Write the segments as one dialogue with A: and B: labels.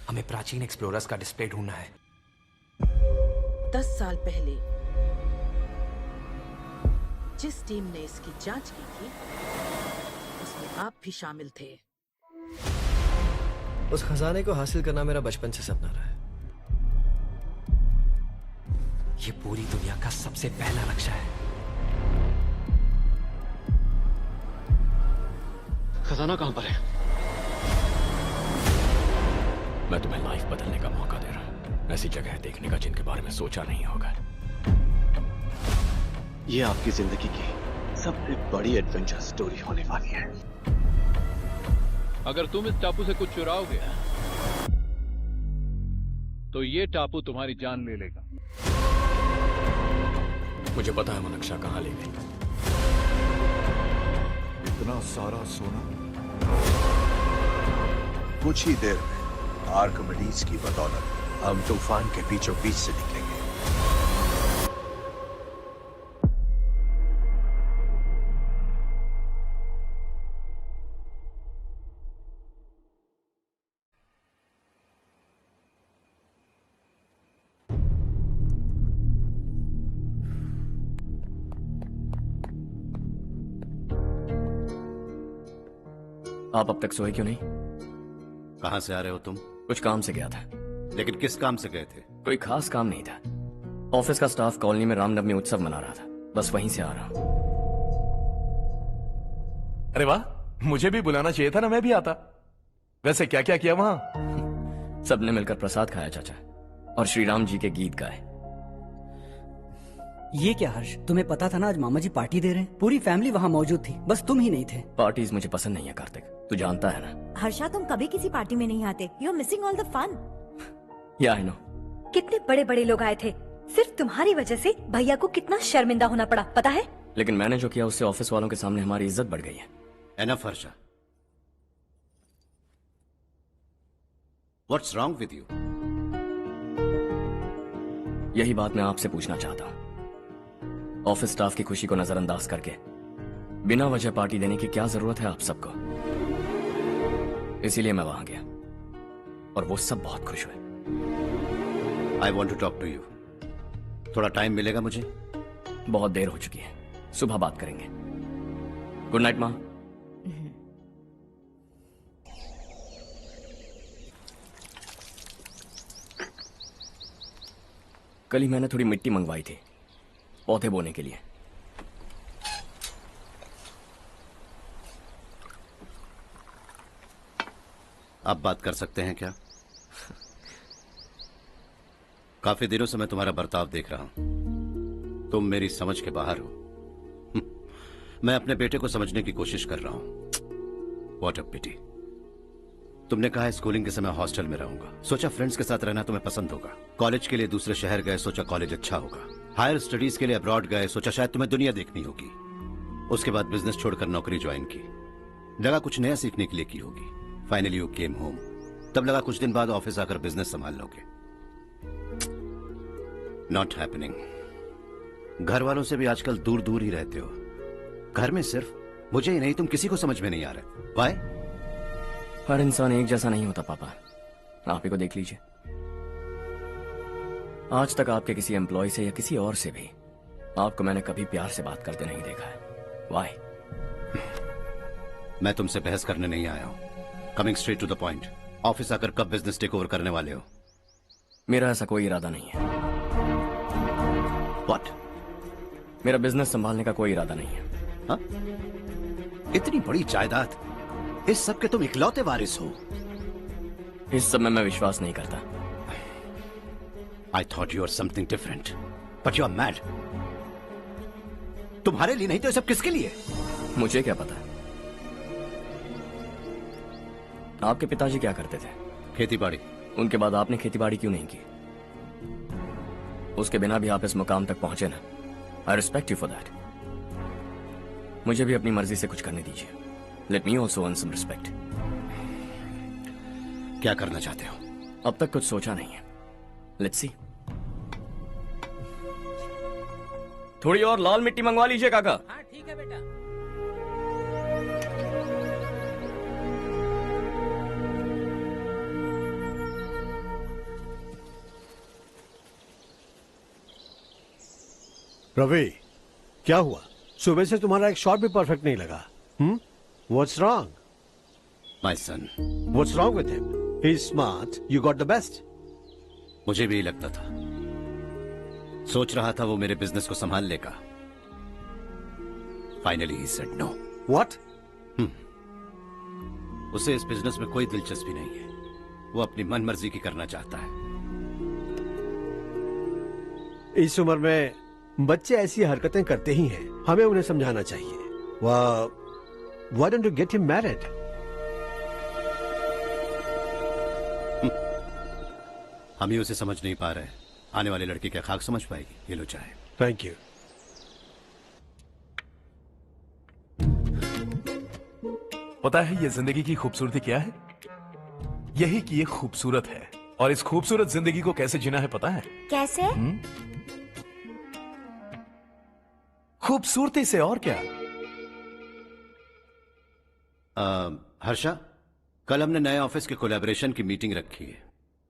A: हमें प्राचीन एक्सप्लोरर्स का डिस्प्ले ढूंढना है।
B: 10 साल पहले जिस टीम ने इसकी जांच की थी उसमें आप भी शामिल थे।
C: उस खजाने को हासिल करना मेरा बचपन से सपना रहा है।
A: ये पूरी दुनिया का सबसे पहला नक्शा है।
D: खजाना कहां पर है?
E: मैं तुम्हें लाइफ बदलने का मौका दे रहा हूं, ऐसी जगह देखने का जिनके बारे में सोचा नहीं होगा।
D: ये आपकी जिंदगी की सबसे बड़ी एडवेंचर स्टोरी होने वाली है।
F: अगर तुम इस टापू से कुछ चुराओगे तो ये टापू तुम्हारी जान ले लेगा।
E: मुझे पता है वो नक्शा कहां ले गई।
G: इतना सारा सोना कुछ ही देर में आर्किमिडीज की बदौलत हम तूफान के बीचों बीच से निकलेंगे।
E: आप अब तक सोए क्यों नहीं?
H: कहां से आ रहे हो तुम?
E: कुछ काम से गया था।
H: लेकिन किस काम से गए थे?
E: कोई खास काम नहीं था। ऑफिस का स्टाफ कॉलोनी में रामनवमी उत्सव मना रहा था, बस वहीं से आ रहा हूं।
I: अरे वाह, मुझे भी बुलाना चाहिए था ना, मैं भी आता। वैसे क्या क्या किया वहां?
E: सबने मिलकर प्रसाद खाया चाचा, और श्री राम जी के गीत गाए।
J: ये क्या हर्ष, तुम्हें पता था ना आज मामा जी पार्टी दे रहे हैं? पूरी फैमिली वहाँ मौजूद थी, बस तुम ही नहीं थे।
E: पार्टीज मुझे पसंद नहीं है कार्तिक, तू जानता है ना।
K: हर्षा, तुम कभी किसी पार्टी में नहीं आते। You are missing all the fun.
E: Yeah I no.
K: कितने बड़े बड़े लोग आए थे, सिर्फ तुम्हारी वजह से भैया को कितना शर्मिंदा होना पड़ा, पता है?
E: लेकिन मैंने जो किया उससे ऑफिस वालों के सामने हमारी इज्जत बढ़ गई है।
H: Enough Harsha, what's wrong with you?
E: यही बात मैं आपसे पूछना चाहता हूं। ऑफिस स्टाफ की खुशी को नजरअंदाज करके बिना वजह पार्टी देने की क्या जरूरत है आप सबको? इसीलिए मैं वहां गया और वो सब बहुत खुश हुए।
H: I want to talk to you. थोड़ा टाइम मिलेगा मुझे?
E: बहुत देर हो चुकी है, सुबह बात करेंगे। गुड नाइट माँ। कल ही मैंने थोड़ी मिट्टी मंगवाई थी पौधे बोने के लिए।
H: आप बात कर सकते हैं क्या? काफी दिनों से मैं तुम्हारा बर्ताव देख रहा हूं। तुम मेरी समझ के बाहर हो। मैं अपने बेटे को समझने की कोशिश कर रहा हूं। व्हाट अ पिटी। तुमने कहा स्कूलिंग के समय हॉस्टल में रहूंगा, सोचा फ्रेंड्स के साथ रहना तुम्हें पसंद होगा। कॉलेज के लिए दूसरे शहर गए, सोचा कॉलेज अच्छा होगा। हायर स्टडीज के लिए अब्रॉड गए, सोचा शायद तुम्हें दुनिया देखनी होगी। उसके बाद बिजनेस छोड़कर नौकरी ज्वाइन की, लगा कुछ नया सीखने के लिए की होगी। फाइनली यू केम होम, तब लगा कुछ दिन बाद ऑफिस आकर बिजनेस संभाल लोगे। Not happening. घर वालों से भी आजकल दूर दूर ही रहते हो। घर में सिर्फ मुझे ही नहीं, तुम किसी को समझ में नहीं आ रहे। वाई?
E: हर इंसान एक जैसा नहीं होता पापा, आप ही को देख लीजिए। आज तक आपके किसी एम्प्लॉय से या किसी और से भी आपको मैंने कभी प्यार से बात करते नहीं देखा है। वाई?
H: मैं तुमसे बहस करने नहीं आया हूं। Coming straight to the point, office आकर कब बिजनेस टेक ओवर करने वाले हो?
E: मेरा ऐसा कोई इरादा नहीं है।
H: व्हाट?
E: मेरा बिजनेस संभालने का कोई इरादा नहीं है।
H: हा? इतनी बड़ी जायदाद, इस सब के तुम इकलौते वारिस हो।
E: इस सब में मैं विश्वास नहीं करता।
H: I thought you were something different, but you are mad. तुम्हारे लिए नहीं तो ये सब किसके लिए?
E: मुझे क्या पता। आपके पिताजी क्या करते थे?
H: खेतीबाड़ी।
E: उनके बाद आपने खेतीबाड़ी क्यों नहीं की? उसके बिना भी आप इस मुकाम तक पहुंचे ना। I respect you for that. मुझे भी अपनी मर्जी से कुछ करने दीजिए। Let me also earn some respect.
H: क्या करना चाहते हो?
E: अब तक कुछ सोचा नहीं है। Let's see. थोड़ी और लाल मिट्टी मंगवा लीजिए काका।
B: हाँ ठीक है बेटा।
L: रवि, क्या हुआ? सुबह से तुम्हारा एक शॉट भी परफेक्ट नहीं लगा। What's wrong?
H: My son.
L: What's wrong with him? He is smart, you got the best.
H: मुझे भी लगता था, सोच रहा था वो मेरे बिजनेस को संभाल लेगा। Finally he said no.
L: What?
H: उसे इस बिजनेस में कोई दिलचस्पी नहीं है। वो अपनी मनमर्जी की करना चाहता है।
L: इस उम्र में बच्चे ऐसी हरकतें करते ही हैं, हमें उन्हें समझाना चाहिए। Why don't you get him married?
H: हम ही उसे समझ नहीं पा रहे। आने वाली लड़की क्या खाक समझ पाएगी? ये लो चाहे।
L: Thank you.
I: पता है ये जिंदगी की खूबसूरती क्या है? यही कि ये खूबसूरत है, और इस खूबसूरत जिंदगी को कैसे जीना है पता है?
K: कैसे?
I: खूबसूरती से, और क्या।
H: हर्षा, कल हमने नए ऑफिस के कोलैबोरेशन की मीटिंग रखी है।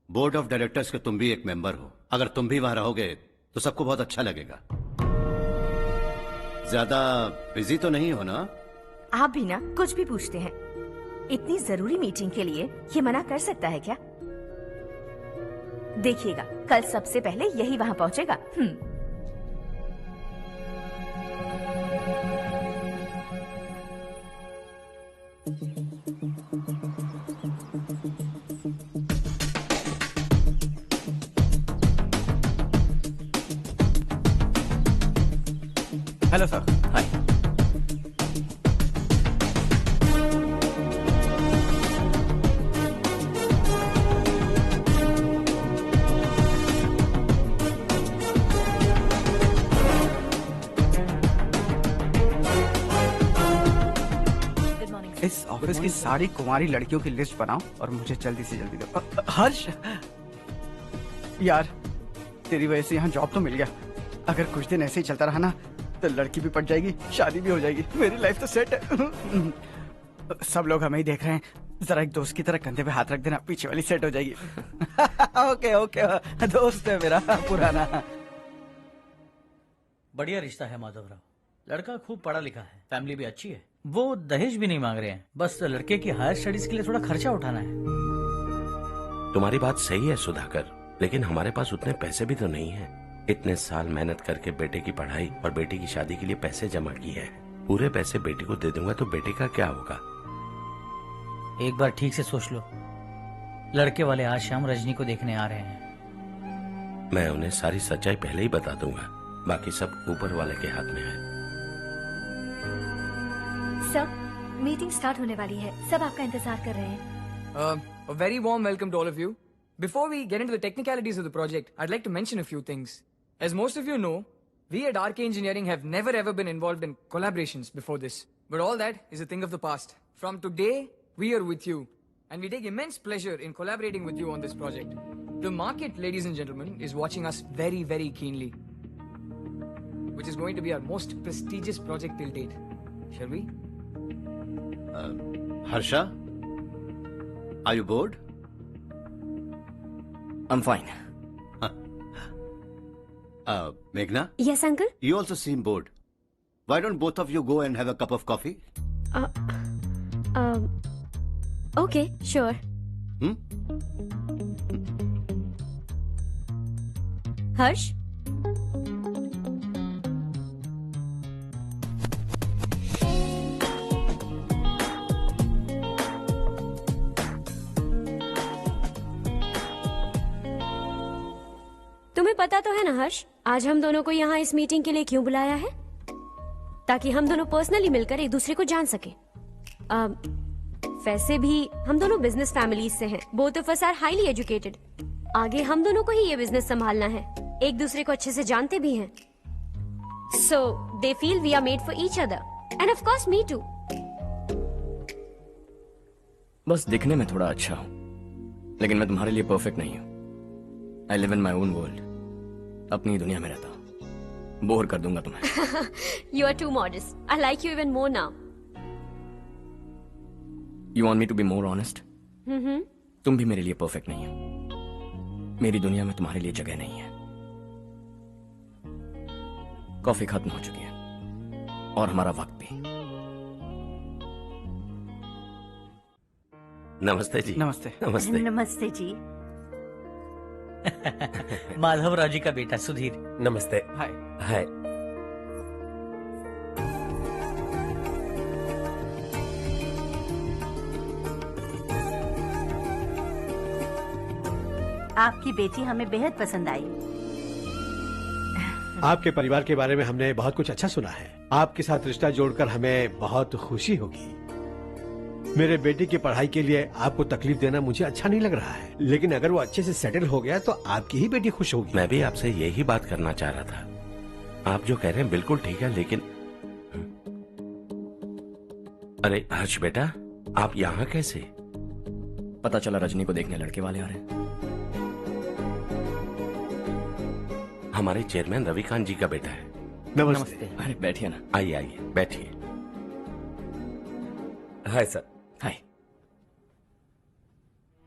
H: बोर्ड ऑफ डायरेक्टर्स के तुम भी एक मेंबर हो। अगर तुम भी वहां रहोगे तो सबको बहुत अच्छा लगेगा। ज्यादा बिजी तो नहीं हो ना?
M: आप भी ना कुछ भी पूछते हैं। इतनी जरूरी मीटिंग के लिए ये मना कर सकता है क्या? देखिएगा, कल सबसे पहले यही वहां पहुंचेगा।
J: Hello sir.
E: हाय।
J: इस ऑफिस की सारी कुंवारी लड़कियों की लिस्ट बनाओ और मुझे जल्दी से जल्दी दो। हर्ष, यार तेरी वजह से यहाँ जॉब तो मिल गया। अगर कुछ दिन ऐसे ही चलता रहा ना तो लड़की भी पट जाएगी, शादी भी हो जाएगी, मेरी लाइफ तो सेट है। सब लोग हमें ही देख रहे हैं, जरा एक दोस्त की तरह कंधे पे हाथ रख देना, पीछे वाली सेट हो जाएगी। ओके ओके, दोस्त है मेरा पुराना।
N: बढ़िया रिश्ता है माधवराव। लड़का खूब पढ़ा लिखा है, फैमिली भी अच्छी है। वो दहेज भी नहीं मांग रहे हैं, बस लड़के की हायर स्टडीज के लिए थोड़ा खर्चा उठाना है।
O: तुम्हारी बात सही है सुधाकर, लेकिन हमारे पास उतने पैसे भी तो नहीं है। इतने साल मेहनत करके बेटे की पढ़ाई और बेटे की शादी के लिए पैसे जमा किए हैं। पूरे पैसे बेटे को दे दूंगा तो बेटे का क्या होगा?
N: एक बार ठीक से सोच लो। लड़के वाले आज शाम रजनी को देखने आ रहे हैं।
O: मैं उन्हें सारी सच्चाई पहले ही बता दूंगा, बाकी सब ऊपर वाले के हाथ में है।
K: सर, मीटिंग स्टार्ट होने वाली है, सब आपका इंतजार कर रहे हैं।
P: A very warm welcome to all of you. Before we get into the technicalities of the project, I'd like to mention a few things. As most of you know, we at RK Engineering have never ever been involved in collaborations before this. But all that is a thing of the past. From today, we are with you. And we take immense pleasure in collaborating with you on this project. The market, ladies and gentlemen, is watching us very, very keenly. Which is going to be our most prestigious project till date. Shall we?
H: Harsha, are you bored?
E: I'm fine.
H: Meghna?
K: Yes, uncle?
H: You also seem bored. Why don't both of you go and have a cup of coffee?
K: Okay, sure. Harsh? तुम्हें पता तो है ना हर्ष, आज हम दोनों को यहाँ इस मीटिंग के लिए क्यों बुलाया है? ताकि हम दोनों पर्सनली मिलकर एक दूसरे को जान सके। वैसे भी हम दोनों बिजनेस फैमिलीज से हैं। Both of us are highly educated. आगे हम दोनों को ही ये बिजनेस संभालना है। एक दूसरे को अच्छे से जानते भी हैं। So they feel we are made for each other and of course me too.
E: बस दिखने में थोड़ा अच्छा हूं, लेकिन मैं तुम्हारे लिए परफेक्ट नहीं हूं। I live in my own world, अपनी दुनिया में रहता हूं। बोर कर दूंगा तुम्हें।
K: You are too modest. I like you even more now.
E: You want me to be more honest? तुम भी मेरे लिए परफेक्ट नहीं हो। मेरी दुनिया में तुम्हारे लिए जगह नहीं है। कॉफी खत्म हो चुकी है और हमारा वक्त भी।
O: नमस्ते जी।
J: नमस्ते।
O: नमस्ते।
M: नमस्ते जी।
N: माधवराव जी का बेटा सुधीर।
A: नमस्ते।
J: हाय।
A: हाय।
M: आपकी बेटी हमें बेहद पसंद आई।
L: आपके परिवार के बारे में हमने बहुत कुछ अच्छा सुना है। आपके साथ रिश्ता जोड़कर हमें बहुत खुशी होगी। मेरे बेटे की पढ़ाई के लिए आपको तकलीफ देना मुझे अच्छा नहीं लग रहा है, लेकिन अगर वो अच्छे से सेटल हो गया तो आपकी ही बेटी खुश होगी।
O: मैं भी आपसे यही बात करना चाह रहा था। आप जो कह रहे हैं बिल्कुल ठीक है, लेकिन अरे हर्ष बेटा, आप यहाँ कैसे?
E: पता चला रजनी को देखने लड़के वाले आ रहे हैं।
O: हमारे चेयरमैन रविकांत जी का बेटा है।
L: नमस्ते।
E: अरे बैठिए ना।
O: आइए आइए बैठिए।
A: Hi sir.
E: हाय।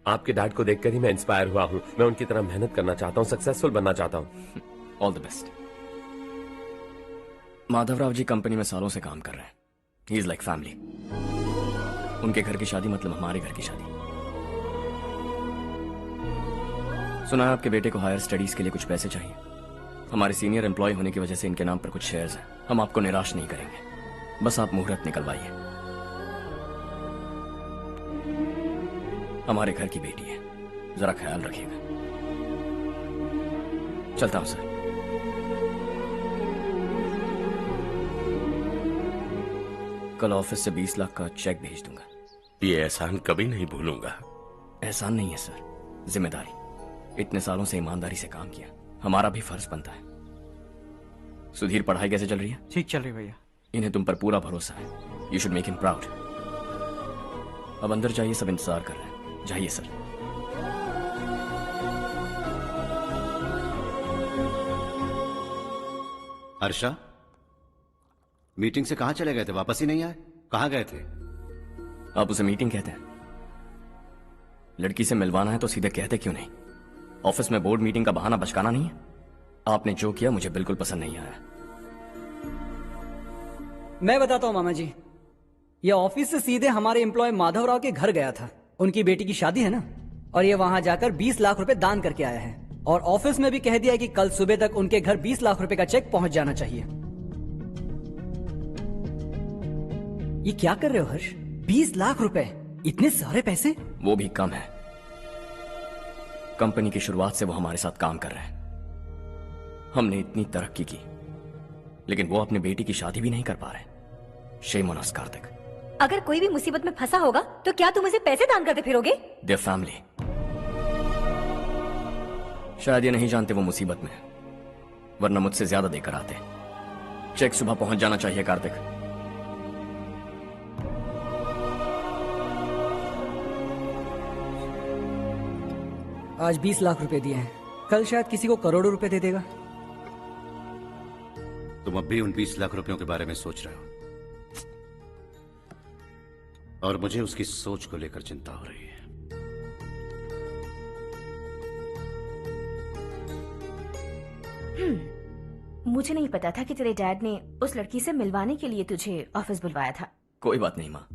A: आपके डैड को देखकर ही मैं इंस्पायर हुआ हूँ। मैं उनकी तरह मेहनत करना चाहता हूँ, सक्सेसफुल बनना चाहता हूँ।
E: All the best. Madhavrao ji company में सालों से काम कर रहे हैं। He is like family. उनके घर की शादी मतलब हमारे घर की शादी। सुना है आपके बेटे को हायर स्टडीज के लिए कुछ पैसे चाहिए। हमारे सीनियर एम्प्लॉय होने की वजह से इनके नाम पर कुछ शेयर्स हैं। हम आपको निराश नहीं करेंगे, बस आप मुहूर्त निकलवाइए। हमारे घर की बेटी है, जरा ख्याल रखिएगा। चलता हूं सर। कल ऑफिस से 20 लाख का चेक भेज दूंगा।
O: ये एहसान कभी नहीं भूलूंगा।
E: एहसान नहीं है सर, जिम्मेदारी। इतने सालों से ईमानदारी से काम किया, हमारा भी फर्ज बनता है। सुधीर, पढ़ाई कैसे चल रही है?
J: ठीक चल रही भैया।
E: इन्हें तुम पर पूरा भरोसा है। You should make him proud. अब अंदर जाइए, सब इंतजार कर रहे हैं। जाइए सर।
H: हर्षा, मीटिंग से कहां चले गए थे? वापस ही नहीं आए? कहां गए थे?
E: आप उसे मीटिंग कहते हैं? लड़की से मिलवाना है तो सीधे कहते क्यों नहीं? ऑफिस में बोर्ड मीटिंग का बहाना बचकाना नहीं है। आपने जो किया मुझे बिल्कुल पसंद नहीं आया।
Q: मैं बताता हूँ मामा जी, ये ऑफिस से सीधे हमारे एम्प्लॉय माधवराव के घर गया था। उनकी बेटी की शादी है ना, और ये वहां जाकर 20 लाख रुपए दान करके आया है। और ऑफिस में भी कह दिया कि कल सुबह तक उनके घर 20 लाख रुपए का चेक पहुंच जाना चाहिए। ये क्या कर रहे हो हर्ष? 20 लाख रुपए, इतने सारे पैसे?
E: वो भी कम है। कंपनी की शुरुआत से वो हमारे साथ काम कर रहे हैं। हमने इतनी तरक्की की, लेकिन वो अपनी बेटी की शादी भी नहीं कर पा रहे। Shame on us Kartik.
K: अगर कोई भी मुसीबत में फंसा होगा तो क्या तुम उसे पैसे दान करते फिरोगे?
E: Their family. शायद ये नहीं जानते वो मुसीबत में है, वरना मुझसे ज्यादा देकर आते। चेक सुबह पहुंच जाना चाहिए कार्तिक।
Q: आज 20 लाख रुपए दिए हैं, कल शायद किसी को करोड़ों रुपए दे देगा।
H: तुम अब भी उन 20 लाख रुपयों के बारे में सोच रहे हो, और मुझे उसकी सोच को लेकर चिंता हो रही है।
M: मुझे नहीं पता था कि तेरे डैड ने उस लड़की से मिलवाने के लिए तुझे ऑफिस बुलवाया था।
E: कोई बात नहीं माँ।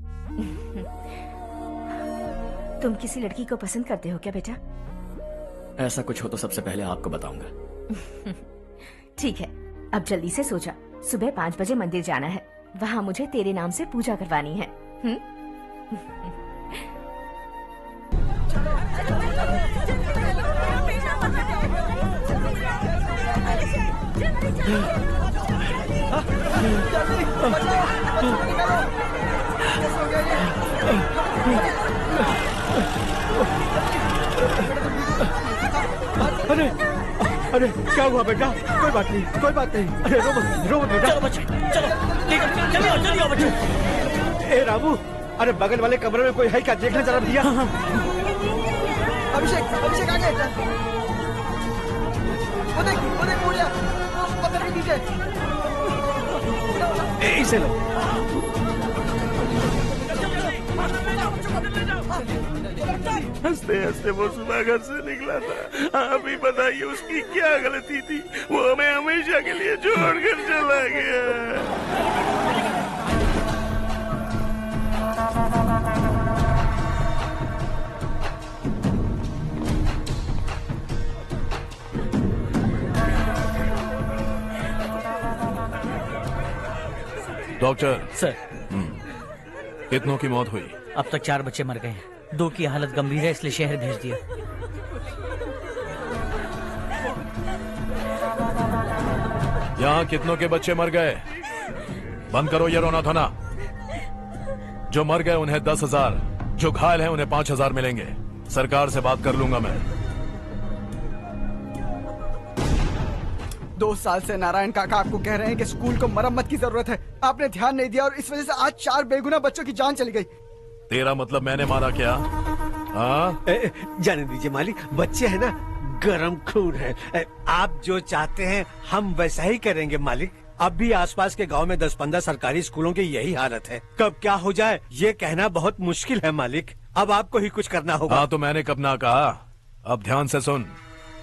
M: तुम किसी लड़की को पसंद करते हो क्या बेटा?
E: ऐसा कुछ हो तो सबसे पहले आपको बताऊंगा।
M: ठीक है, अब जल्दी से सो जा। सुबह 5 बजे मंदिर जाना है, वहाँ मुझे तेरे नाम से पूजा करवानी है।
L: अरे अरे क्या हुआ बेटा? कोई बात नहीं, कोई बात नहीं। अरे रो मत बेटा।
N: चलो बच्चे, चलो जल्दी आओ बच्चे।
L: ए रामू, अरे बगल वाले कमरे में कोई है क्या? देखना जरा भैया।
J: अभिषेक, अभिषेक आ गए। वो देख मुड़िया, वो पत्थर के नीचे।
L: इसे लो।
O: हंसते हंसते वो सुबह घर से निकला था। आप ही बताइए उसकी क्या गलती थी, वो हमें हमेशा के लिए छोड़कर चला गया।
I: डॉक्टर
N: सर,
I: कितनों की मौत हुई?
N: अब तक 4 बच्चे मर गए हैं, 2 की हालत गंभीर है, इसलिए शहर भेज दिया।
I: यहाँ कितनों के बच्चे मर गए? बंद करो ये रोना धोना। जो मर गए उन्हें 10,000, जो घायल हैं उन्हें 5,000 मिलेंगे। सरकार से बात कर लूंगा मैं।
J: 2 साल से नारायण काका आपको कह रहे हैं कि स्कूल को मरम्मत की जरूरत है। आपने ध्यान नहीं दिया और इस वजह से आज 4 बेगुनाह बच्चों की जान चली गई।
I: तेरा मतलब मैंने मारा क्या? हाँ,
L: जाने दीजिए मालिक, बच्चे हैं ना, गरम खून है। आप जो चाहते हैं हम वैसा ही करेंगे मालिक। अब भी आसपास के गांव में 10-15 सरकारी स्कूलों की यही हालत है। कब क्या हो जाए ये कहना बहुत मुश्किल है मालिक। अब आपको ही कुछ करना होगा।
I: हाँ तो मैंने कब ना कहा। अब ध्यान से सुन,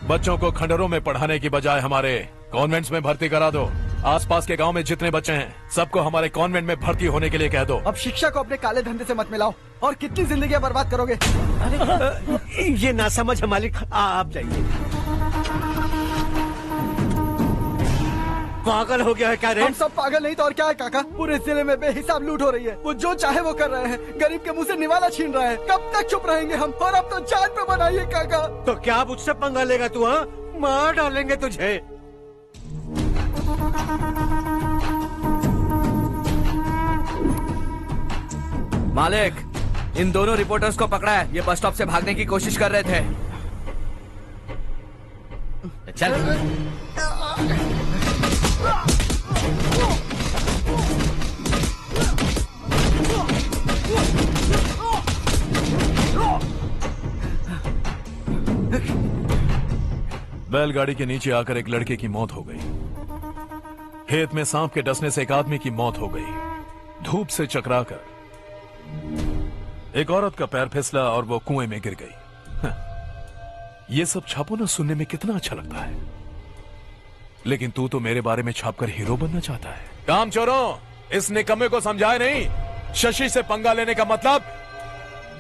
I: बच्चों को खंडरों में पढ़ाने की बजाय हमारे कॉन्वेंट्स में भर्ती करा दो। आसपास के गांव में जितने बच्चे हैं सबको हमारे कॉन्वेंट में भर्ती होने के लिए कह दो।
J: अब शिक्षा को अपने काले धंधे से मत मिलाओ। और कितनी जिंदगियां बर्बाद करोगे?
L: ये ना समझ है मालिक, आप जाइए। पागल हो गया है क्या रे?
J: हम सब पागल नहीं तो और क्या है काका। पूरे जिले में बेहिसाब लूट हो रही है। वो जो चाहे वो कर रहे हैं, गरीब के मुंह से निवाला छीन रहे हैं। कब तक चुप रहेंगे हम? और अब तो जान पे बनाइए काका।
L: तो क्या अब उससे पंगा लेगा तू? हाँ, मार डालेंगे तुझे।
E: मालिक, इन दोनों रिपोर्टर्स को पकड़ा है। ये बस स्टॉप से भागने की कोशिश कर रहे थे। चल।
I: बैलगाड़ी के नीचे आकर एक लड़के की मौत हो गई। खेत में सांप के डसने से एक आदमी की मौत हो गई। धूप से चकराकर एक औरत का पैर फिसला और वो कुएं में गिर गई। ये सब छापो ना, सुनने में कितना अच्छा लगता है। लेकिन तू तो मेरे बारे में छापकर हीरो बनना चाहता है। काम चोरों, इस निकम्मे को समझाए नहीं। शशि से पंगा लेने का मतलब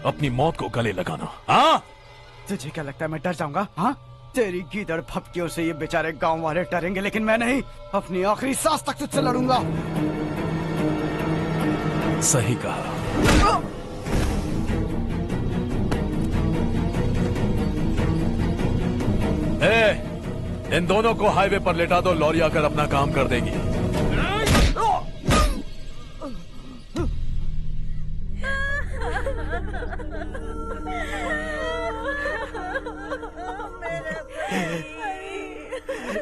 I: अपनी मौत को गले लगाना। हाँ,
J: तुझे क्या लगता है मैं डर जाऊंगा? हाँ, तेरी गीदड़ फपकियों से ये बेचारे गांव वाले डरेंगे, लेकिन मैं नहीं। अपनी आखिरी सांस तक तुझसे लड़ूंगा।
I: सही कहा। इन दोनों को हाईवे पर लेटा दो, लॉरी आकर अपना काम कर देगी।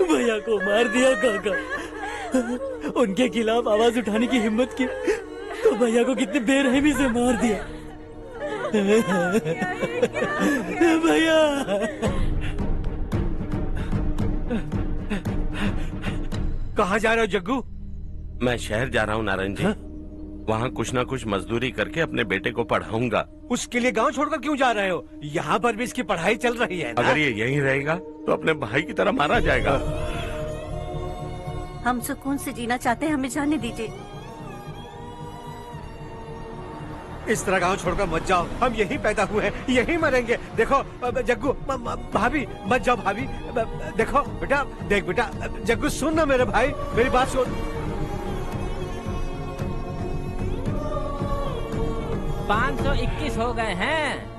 Q: भैया को मार दिया काका। उनके खिलाफ आवाज उठाने की हिम्मत की तो भैया को कितने बेरहमी से मार दिया। भैया
L: कहाँ जा रहे हो जग्गू?
O: मैं शहर जा रहा हूँ नारायण जी। वहाँ कुछ ना कुछ मजदूरी करके अपने बेटे को पढ़ाऊंगा।
L: उसके लिए गांव छोड़कर क्यों जा रहे हो? यहाँ पर भी इसकी पढ़ाई चल रही है ना?
O: अगर ये यहीं रहेगा तो अपने भाई की तरह मारा जाएगा।
R: हम सुकून से जीना चाहते हैं, हमें जाने दीजिए।
L: इस तरह गांव छोड़कर मत जाओ। हम यहीं पैदा हुए हैं, यहीं मरेंगे। देखो जग्गू, भाभी मत जाओ। भाभी देखो बेटा, देख बेटा, जग्गू सुन ना मेरे भाई, मेरी बात सुन।
S: 521 हो गए हैं।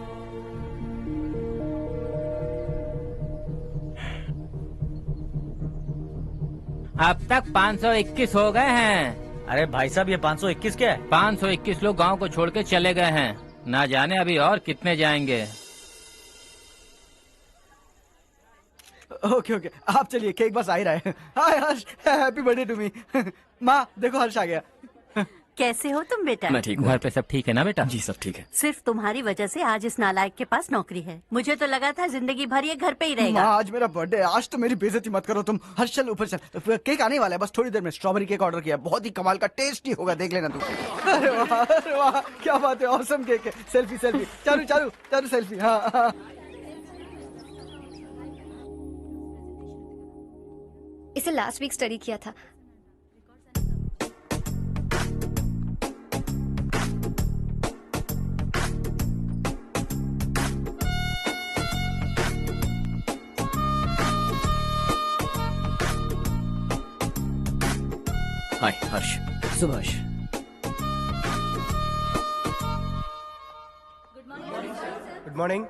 S: अब तक 521 हो गए हैं।
N: अरे भाई साहब, ये 521 क्या है?
S: 521 लोग गांव को छोड़ के चले गए हैं। ना जाने अभी और कितने जाएंगे।
J: ओके ओके, आप चलिए, केक बस आ ही रहा है। हाय हर्ष, हैप्पी बर्थडे टू मी। माँ देखो, हर्ष आ गया।
R: कैसे हो तुम बेटा?
E: मैं ठीक हूँ।
S: घर पे सब ठीक है ना बेटा?
E: जी सब ठीक है।
R: सिर्फ तुम्हारी वजह से आज इस नालायक के पास नौकरी है। मुझे तो लगा था जिंदगी भर ये घर पे ही रहेगा।
J: माँ, आज मेरा बर्थडे है, आज तो मेरी बेइज्जती मत करो तुम। हर्ष चल ऊपर चल, केक आने वाला है, बस थोड़ी देर में। स्ट्रॉबेरी केक ऑर्डर किया, बहुत ही कमाल का टेस्टी होगा, देख लेना तू। अरे वाह, क्या बात है, ऑसम केक है। सेल्फी सेल्फी, चालू चालू चालू सेल्फी। हाँ हाँ।
K: इसे लास्ट वीक स्टडी किया था।
E: हाय हर्ष।
Q: Subhash.
C: Good morning.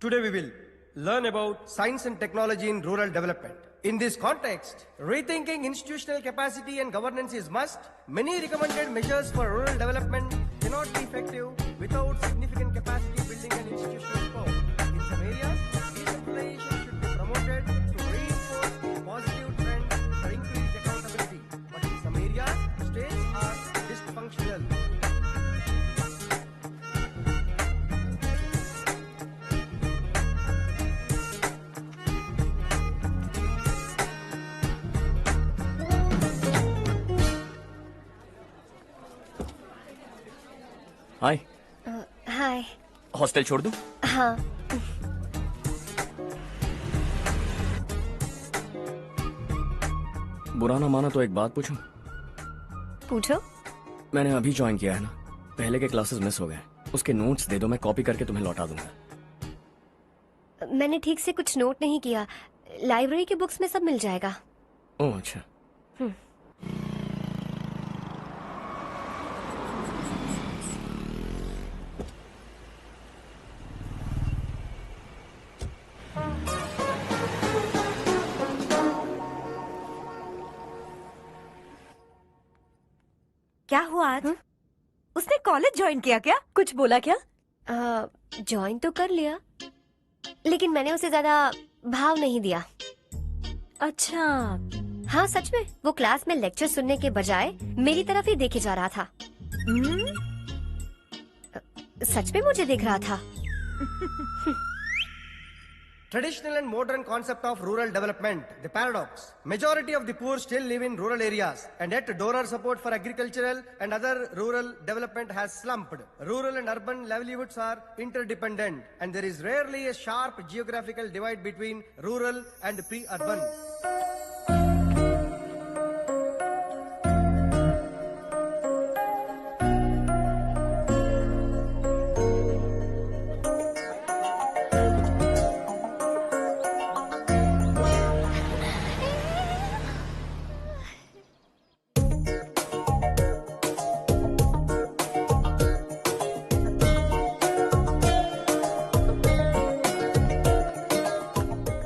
C: Today we will learn about science and technology in rural development. In this context, rethinking institutional capacity and governance is must. Many recommended measures for rural development cannot be effective without significant capacity building and institutional support. In some areas, decentralization should be promoted to reinforce positive trends for increased accountability. But in some areas, states are dysfunctional.
E: Hi.
K: Hi.
E: Hostel छोड़ दूं?
K: हाँ।
E: बुरा ना माना तो एक बात पूछूं?
K: पूछो।
E: मैंने अभी ज्वाइन किया है ना, पहले के क्लासेस मिस हो गए। उसके नोट्स दे दो, मैं कॉपी करके तुम्हें लौटा दूंगा।
K: मैंने ठीक से कुछ नोट नहीं किया। लाइब्रेरी के बुक्स में सब मिल जाएगा।
E: ओह अच्छा।
M: क्या हुआ आज? उसने कॉलेज ज्वाइन किया क्या? कुछ बोला क्या?
K: ज्वाइन तो कर लिया, लेकिन मैंने उसे ज्यादा भाव नहीं दिया।
M: अच्छा।
K: हाँ सच में, वो क्लास में लेक्चर सुनने के बजाय मेरी तरफ ही देखे जा रहा था। सच में मुझे देख रहा था।
C: Traditional and modern concept of rural development, the paradox. Majority of the poor still live in rural areas, and yet donor support for agricultural and other rural development has slumped. Rural and urban livelihoods are interdependent, and there is rarely a sharp geographical divide between rural and pre-urban.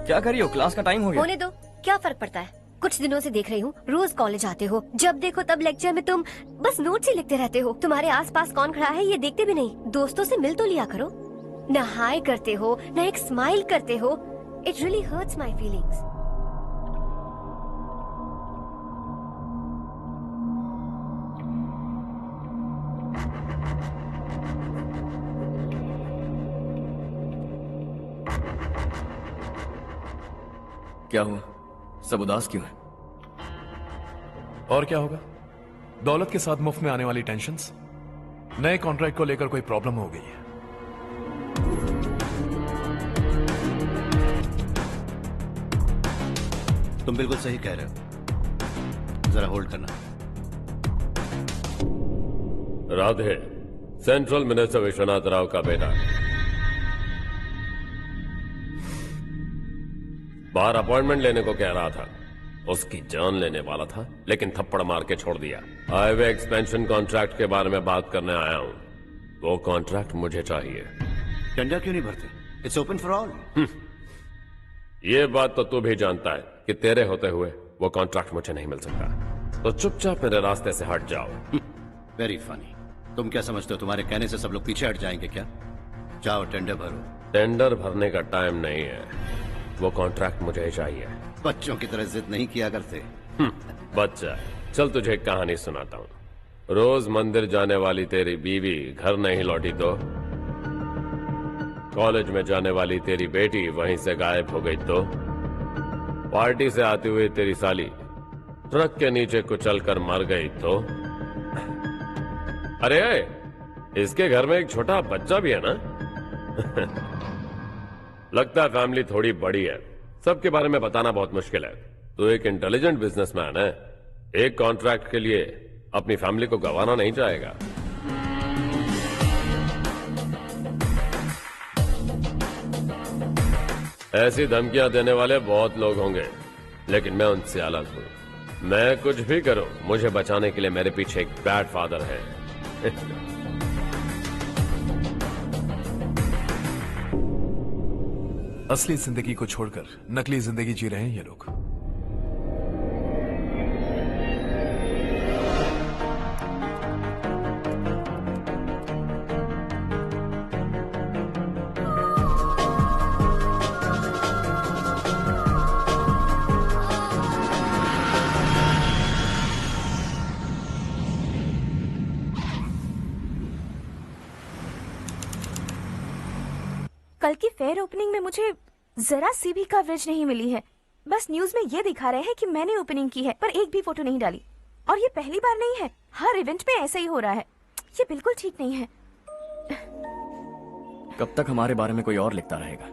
E: क्या कर रही हो? Class का time हो गया।
K: होने दो, क्या फर्क पड़ता है। कुछ दिनों से देख रही हूँ, रोज कॉलेज आते हो, जब देखो तब लेक्चर में तुम बस नोट्स ही लिखते रहते हो। तुम्हारे आसपास कौन खड़ा है ये देखते भी नहीं। दोस्तों से मिल तो लिया करो। न हाय करते हो, न एक स्माइल करते हो। It really hurts my feelings.
E: क्या हुआ? सब उदास क्यों है?
I: और क्या होगा? दौलत के साथ मुफ्त में आने वाली टेंशन्स। नए कॉन्ट्रैक्ट को लेकर कोई प्रॉब्लम हो गई है।
H: तुम बिल्कुल सही कह रहे हो, जरा होल्ड करना।
A: राधे, सेंट्रल मिनिस्टर विश्वनाथ राव का बेटा। बाहर अपॉइंटमेंट लेने को कह रहा था, उसकी जान लेने वाला था, लेकिन थप्पड़ मार के छोड़ दिया। हाईवे एक्सपेंशन कॉन्ट्रैक्ट के बारे में बात करने आया हूं। वो कॉन्ट्रैक्ट मुझे चाहिए।
H: टेंडर क्यों नहीं भरते? It's open for all.
A: ये बात तो तू भी जानता है कि तेरे होते हुए वो कॉन्ट्रैक्ट मुझे नहीं मिल सकता, तो चुपचाप मेरे रास्ते से हट जाओ।
H: Very funny. तुम क्या समझते हो, तुम्हारे कहने से सब लोग पीछे हट जाएंगे क्या? जाओ टेंडर भरो।
A: टेंडर भरने का टाइम नहीं है, वो कॉन्ट्रैक्ट मुझे ही चाहिए।
H: बच्चों की तरह जिद नहीं किया करते।
A: बच्चा, चल तुझे एक कहानी सुनाता हूं। रोज मंदिर जाने वाली तेरी बीवी घर नहीं लौटी तो, कॉलेज में जाने वाली तेरी बेटी वहीं से गायब हो गई तो, पार्टी से आती हुई तेरी साली ट्रक के नीचे कुचलकर मर गई तो। अरे इसके घर में एक छोटा बच्चा भी है ना। लगता है फैमिली थोड़ी बड़ी है, सबके बारे में बताना बहुत मुश्किल है। तो एक इंटेलिजेंट बिजनेसमैन है, एक कॉन्ट्रैक्ट के लिए अपनी फैमिली को गंवाना नहीं चाहेगा। ऐसी धमकियां देने वाले बहुत लोग होंगे, लेकिन मैं उनसे अलग हूं। मैं कुछ भी करूं, मुझे बचाने के लिए मेरे पीछे एक बैड फादर है।
I: असली जिंदगी को छोड़कर नकली जिंदगी जी रहे हैं ये लोग।
M: कल की फेयर ओपनिंग में मुझे जरा सी भी कवरेज नहीं मिली है। बस न्यूज में ये दिखा रहे हैं कि मैंने ओपनिंग की है, पर एक भी फोटो नहीं डाली। और ये पहली बार नहीं है, हर इवेंट में ऐसा ही हो रहा है। ये बिल्कुल ठीक नहीं है।
E: कब तक हमारे बारे में कोई और लिखता रहेगा?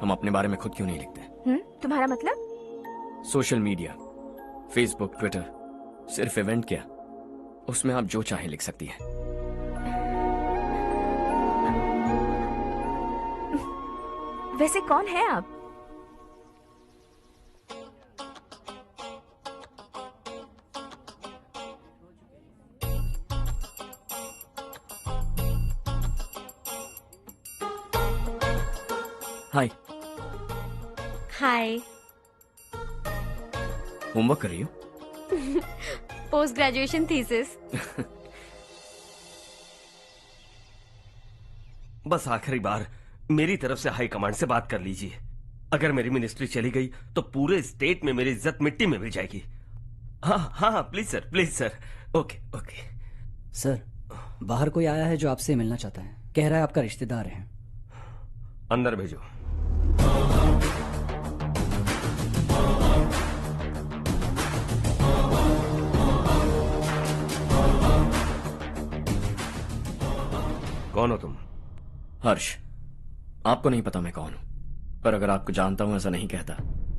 E: हम अपने बारे में खुद क्यों नहीं लिखते?
M: तुम्हारा मतलब?
E: सोशल मीडिया, फेसबुक, ट्विटर, सिर्फ इवेंट क्या, उसमें आप जो चाहे लिख सकती हैं।
M: वैसे कौन है आप?
E: हाय।
K: हाय।
E: होमवर्क कर रही हो?
K: Post graduation thesis.
T: बस आखिरी बार मेरी तरफ से हाई कमांड से बात कर लीजिए। अगर मेरी मिनिस्ट्री चली गई तो पूरे स्टेट में मेरी इज्जत मिट्टी में मिल जाएगी। हाँ हाँ please sir, please sir. Okay okay
Q: sir, बाहर कोई आया है जो आपसे मिलना चाहता है। कह रहा है आपका रिश्तेदार है।
T: अंदर भेजो। कौन हो तुम?
E: हर्ष। आपको नहीं पता मैं कौन हूं, पर अगर आपको जानता हूं ऐसा नहीं कहता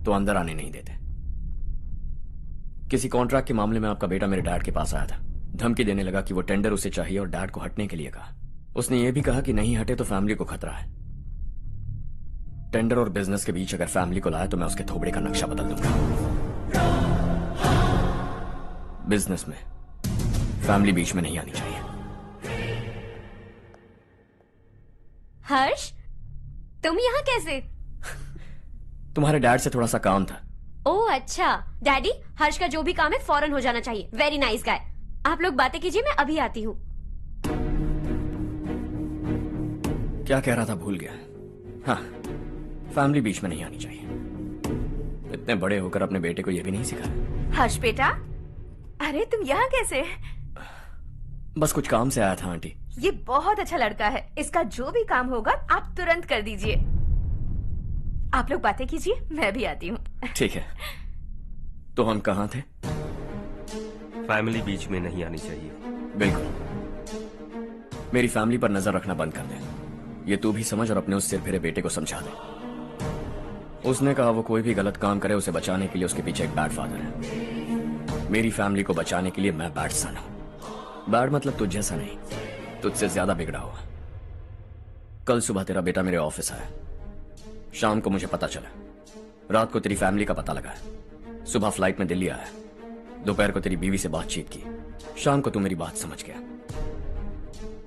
E: तो अंदर आने नहीं देते। किसी कॉन्ट्रैक्ट के मामले में आपका बेटा मेरे डैड के पास आया था। धमकी देने लगा कि वो टेंडर उसे चाहिए और डैड को हटने के लिए कहा। उसने ये भी कहा कि नहीं हटे तो फैमिली को खतरा है। टेंडर और बिजनेस के बीच अगर फैमिली को लाया तो मैं उसके थोबड़े का नक्शा बदल दूंगा। बिजनेस में फैमिली बीच में नहीं आनी चाहिए।
K: हर्ष, तुम यहाँ कैसे?
E: तुम्हारे डैड से थोड़ा सा काम था।
K: ओह अच्छा। डैडी, हर्ष का जो भी काम है फौरन हो जाना चाहिए। Very nice guy. आप लोग बातें कीजिए, मैं अभी आती हूँ।
E: क्या कह रहा था भूल गया। हाँ, फैमिली बीच में नहीं आनी चाहिए। इतने बड़े होकर अपने बेटे को यह भी नहीं सिखाया।
M: हर्ष बेटा, अरे तुम यहाँ कैसे?
E: बस कुछ काम से आया था आंटी।
M: ये बहुत अच्छा लड़का है। इसका जो भी काम होगा आप तुरंत कर दीजिए। आप लोग बातें कीजिए, मैं भी आती हूँ।
E: ठीक है। तो हम कहाँ थे?
T: फैमिली बीच में नहीं आनी चाहिए।
E: बिल्कुल। मेरी फैमिली पर नजर रखना बंद कर दे। ये तू भी समझ और अपने उस सिर फिरे बेटे को समझा दे। उसने कहा वो कोई भी गलत काम करे उसे बचाने के लिए उसके पीछे एक बैड फादर है। मेरी फैमिली को बचाने के लिए मैं बैड सन हूं। बैड मतलब तुझ जैसा नहीं, तुझसे ज्यादा बिगड़ा हुआ। कल सुबह तेरा बेटा मेरे ऑफिस आया। शाम को मुझे पता चला। रात को तेरी फैमिली का पता लगा। सुबह फ्लाइट में दिल्ली आया। दोपहर को तेरी बीवी से बातचीत की। शाम को तू मेरी बात समझ गया।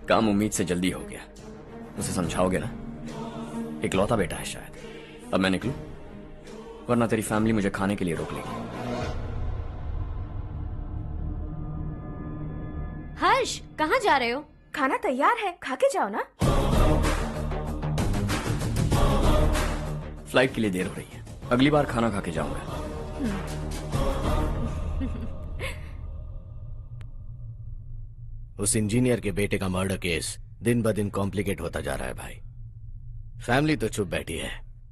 E: काम उम्मीद से जल्दी हो गया। उसे समझाओगे ना? इकलौता बेटा है शायद। अब मैं निकलूं, वरना तेरी फैमिली मुझे खाने के लिए रोक लेगी।
K: हर्ष, कहाँ जा रहे हो?
M: खाना तैयार है, खा के जाओ ना।
E: फ्लाइट के लिए देर हो रही है। अगली बार खाना खा के जाऊंगा।
U: उस इंजीनियर के बेटे का मर्डर केस दिन ब दिन कॉम्प्लिकेट होता जा रहा है भाई। फैमिली तो चुप बैठी है,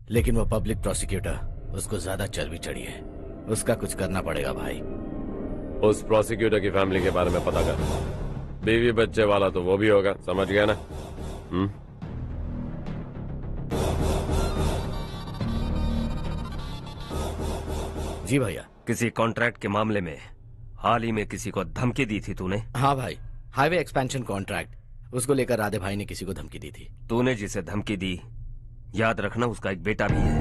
U: लेकिन वो पब्लिक प्रोसिक्यूटर उसको ज्यादा चर्बी चढ़ी है। उसका कुछ करना पड़ेगा भाई।
A: उस प्रोसिक्यूटर की फैमिली के बारे में पता कर। बीवी बच्चे वाला तो वो भी होगा, समझ गया ना?
U: जी भैया।
T: किसी कॉन्ट्रैक्ट के मामले में हाल ही में किसी को धमकी दी थी तूने?
U: हाँ भाई, हाईवे एक्सपेंशन कॉन्ट्रैक्ट, उसको लेकर राधे भाई ने किसी को धमकी दी थी।
T: तूने जिसे धमकी दी, याद रखना उसका एक बेटा भी है,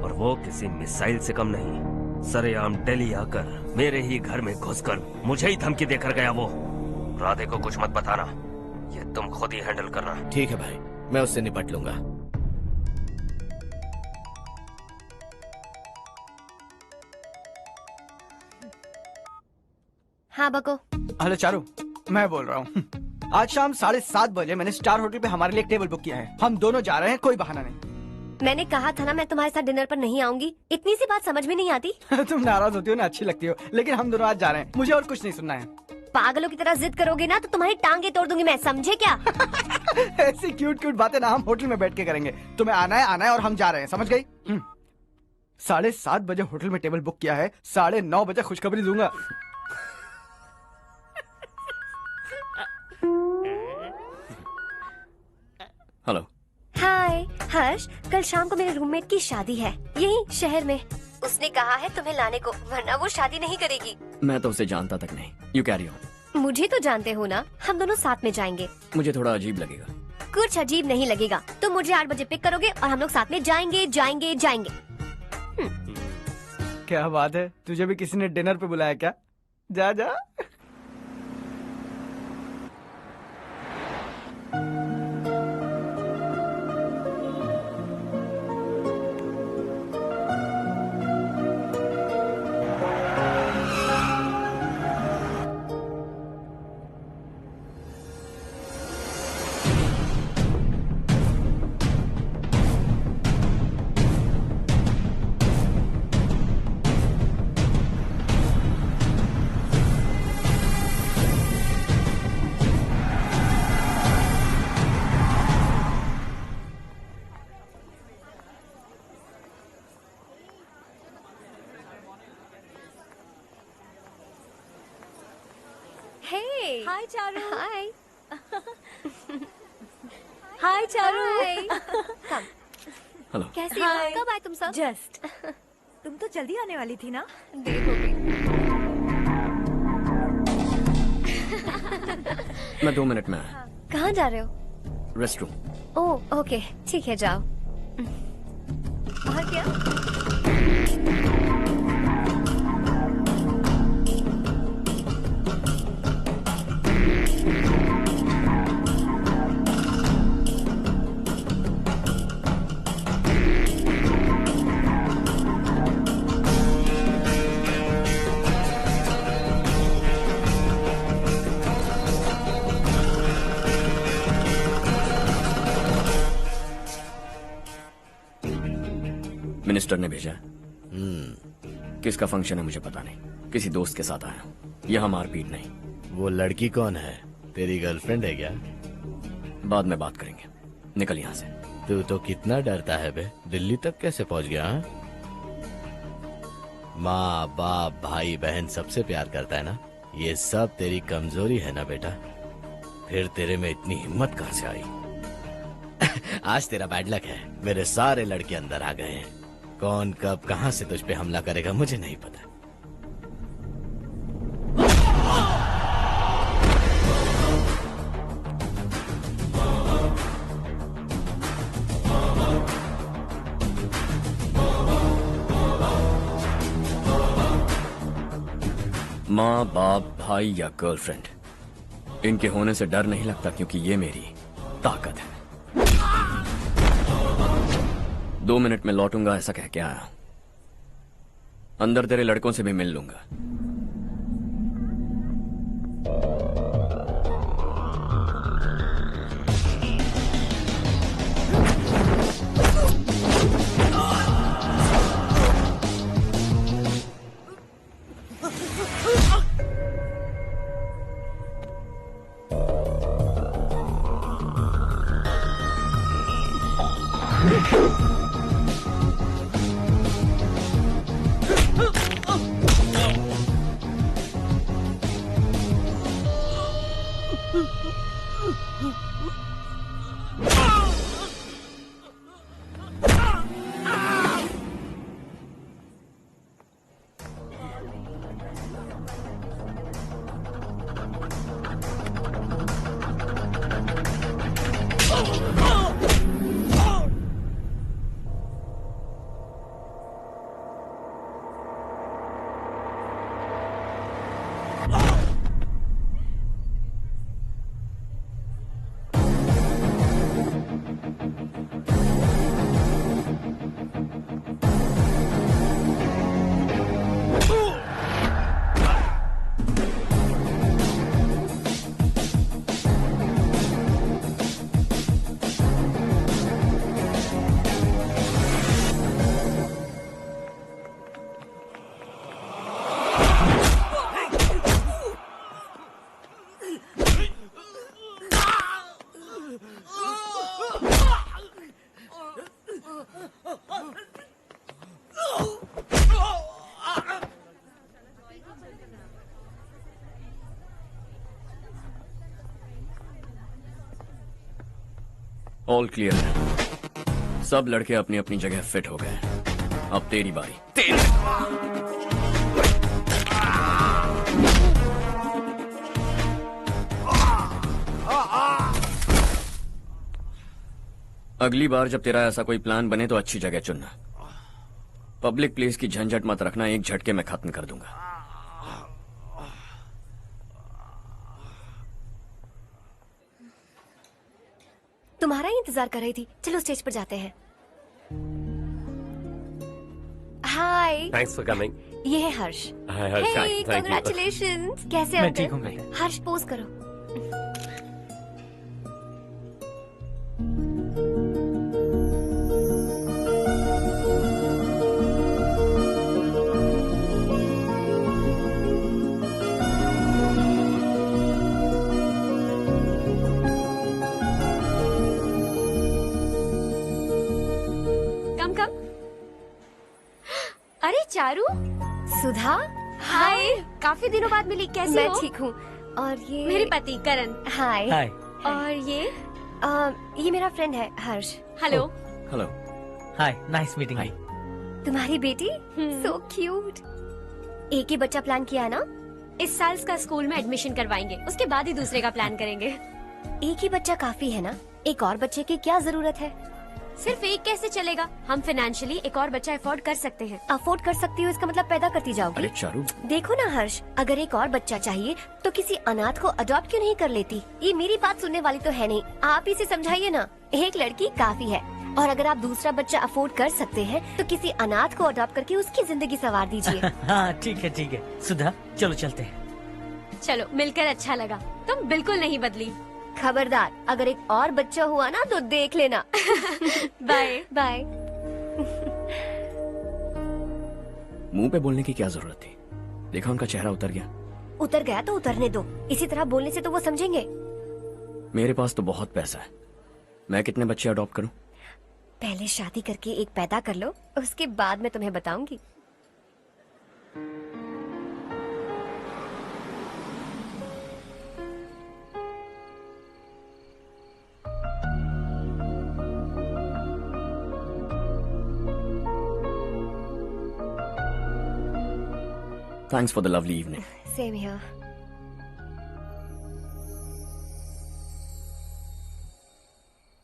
T: और वो किसी मिसाइल से कम नहीं। सरेआम दिल्ली आकर मेरे ही घर में घुसकर मुझे ही धमकी देकर गया वो। राधे को कुछ मत बताना, ये तुम खुद ही हैंडल करना।
U: ठीक है भाई, मैं उससे निपट लूंगा।
K: हाँ बको।
J: हेलो चारू, मैं बोल रहा हूँ। आज शाम 7:30 बजे मैंने स्टार होटल पे हमारे लिए एक टेबल बुक किया है। हम दोनों जा रहे हैं, कोई बहाना नहीं।
K: मैंने कहा था ना मैं तुम्हारे साथ डिनर पर नहीं आऊंगी। इतनी सी बात समझ में नहीं आती?
J: तुम नाराज होती हो ना, अच्छी लगती हो, लेकिन हम दोनों आज जा रहे हैं। मुझे और कुछ नहीं सुनना है।
K: पागलों की तरह जिद करोगे ना तो तुम्हारी टांगे तोड़ दूंगी मैं, समझे क्या?
J: ऐसी क्यूट क्यूट बातें ना हम होटल में बैठ के करेंगे। तुम्हें आना है और हम जा रहे हैं, समझ गई? 7:30 बजे होटल में टेबल बुक किया है, 9:30 बजे खुशखबरी दूंगा।
E: हेलो।
K: हाय हर्ष, कल शाम को मेरे रूममेट की शादी है यही शहर में। उसने कहा है तुम्हें लाने को, वरना वो शादी नहीं करेगी।
E: मैं तो उसे जानता तक नहीं। You carry on.
K: मुझे तो जानते हो ना, हम दोनों साथ में जाएंगे।
E: मुझे थोड़ा अजीब लगेगा।
K: कुछ अजीब नहीं लगेगा। तुम मुझे 8 बजे पिक करोगे और हम लोग साथ में जाएंगे जाएंगे जाएंगे।
J: क्या बात है, तुझे भी किसी ने डिनर पे बुलाया क्या? जा जा।
K: हाय चारू। हाय।
M: हाय चारू।
K: कम। कैसी हो? कब आए तुम सब?
M: जस्ट। तुम तो जल्दी आने वाली थी ना?
K: देर हो गई।
E: मैं 2 मिनट में आया।
K: कहाँ जा रहे हो?
E: Rest room.
K: ओह ओके, ठीक है जाओ। और क्या?
E: मिनिस्टर ने भेजा। किसका फंक्शन है मुझे पता नहीं, किसी दोस्त के साथ आया हूँ। यहाँ मारपीट नहीं।
U: वो लड़की कौन है? तेरी गर्लफ्रेंड है क्या?
E: बाद में बात करेंगे, निकल यहाँ से।
U: तू तो कितना डरता है बे, दिल्ली तक कैसे पहुँच गया? हाँ? माँ बाप भाई बहन सबसे प्यार करता है ना, ये सब तेरी कमजोरी है ना बेटा। फिर तेरे में इतनी हिम्मत कहाँ से आई? आज तेरा बैड लक है, मेरे सारे लड़के अंदर आ गए हैं। कौन कब कहां से तुझ पे हमला करेगा मुझे नहीं पता।
E: माँ बाप भाई या गर्लफ्रेंड, इनके होने से डर नहीं लगता, क्योंकि ये मेरी ताकत है। 2 मिनट में लौटूंगा ऐसा कह के आया। अंदर तेरे लड़कों से भी मिल लूंगा। ऑल क्लियर है। सब लड़के अपनी अपनी जगह फिट हो गए। अब तेरी बारी। अगली बार जब तेरा ऐसा कोई प्लान बने तो अच्छी जगह चुनना। पब्लिक प्लेस की झंझट मत रखना, एक झटके में खत्म कर दूंगा।
D: तुम्हारा ही इंतजार कर रही थी। चलो स्टेज पर जाते हैं। हाय।
A: Thanks for coming.
D: ये है Harsh.
A: Hi Harsh, thank you.
D: Congratulations. कैसे हो?
N: मैं ठीक हूँ बेटा।
D: हर्ष पोज करो।
K: अरे चारू।
D: सुधा।
K: हाय। काफी दिनों बाद मिली, कैसी
D: मैं
K: हो?
D: ठीक हूँ। और ये
K: मेरे पति करण।
D: हाय।
N: हाय।
K: और
D: ये मेरा फ्रेंड है Harsh.
K: Hello.
E: Hello.
N: Hi, nice meeting you.
D: तुम्हारी बेटी सो क्यूट। एक ही बच्चा प्लान किया है ना?
K: इस साल इसका स्कूल में एडमिशन करवाएंगे, उसके बाद ही दूसरे का प्लान करेंगे।
D: एक ही बच्चा काफी है ना? एक और बच्चे की क्या जरूरत है?
K: सिर्फ एक कैसे चलेगा? हम फाइनेंशियली एक और बच्चा अफोर्ड कर सकते हैं।
D: अफोर्ड कर सकती हो इसका मतलब पैदा करती जाओगी?
E: अरे चारू।
D: देखो ना हर्ष, अगर एक और बच्चा चाहिए तो किसी अनाथ को अडॉप्ट क्यों नहीं कर लेती? ये मेरी बात सुनने वाली तो है नहीं, आप इसे समझाइए ना। एक लड़की काफी है, और अगर आप दूसरा बच्चा अफोर्ड कर सकते हैं तो किसी अनाथ को अडॉप्ट करके उसकी जिंदगी संवार दीजिए।
N: हाँ ठीक है ठीक है। सुधा चलो चलते हैं।
K: चलो, मिलकर अच्छा लगा। तुम बिल्कुल नहीं बदली।
D: खबरदार, अगर एक और बच्चा हुआ ना तो देख लेना।
K: Bye
D: bye.
E: मुंह पे बोलने की क्या जरूरत थी? देखा उनका चेहरा उतर गया।
D: उतर गया तो उतरने दो, इसी तरह बोलने से तो वो समझेंगे।
E: मेरे पास तो बहुत पैसा है, मैं कितने बच्चे अडॉप्ट करूं?
D: पहले शादी करके एक पैदा कर लो, उसके बाद मैं तुम्हें बताऊंगी।
E: Thanks for the lovely evening.
D: Same here.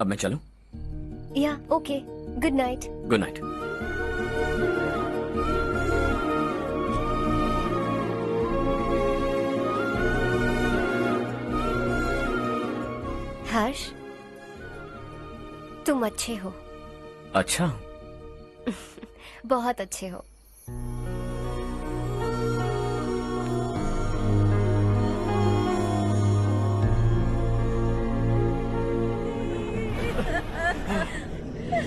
E: अब मैं चलूं?
D: Yeah, okay. Good night.
E: Good night.
D: हर्ष, तुम अच्छे हो।
E: अच्छा।
D: बहुत अच्छे हो।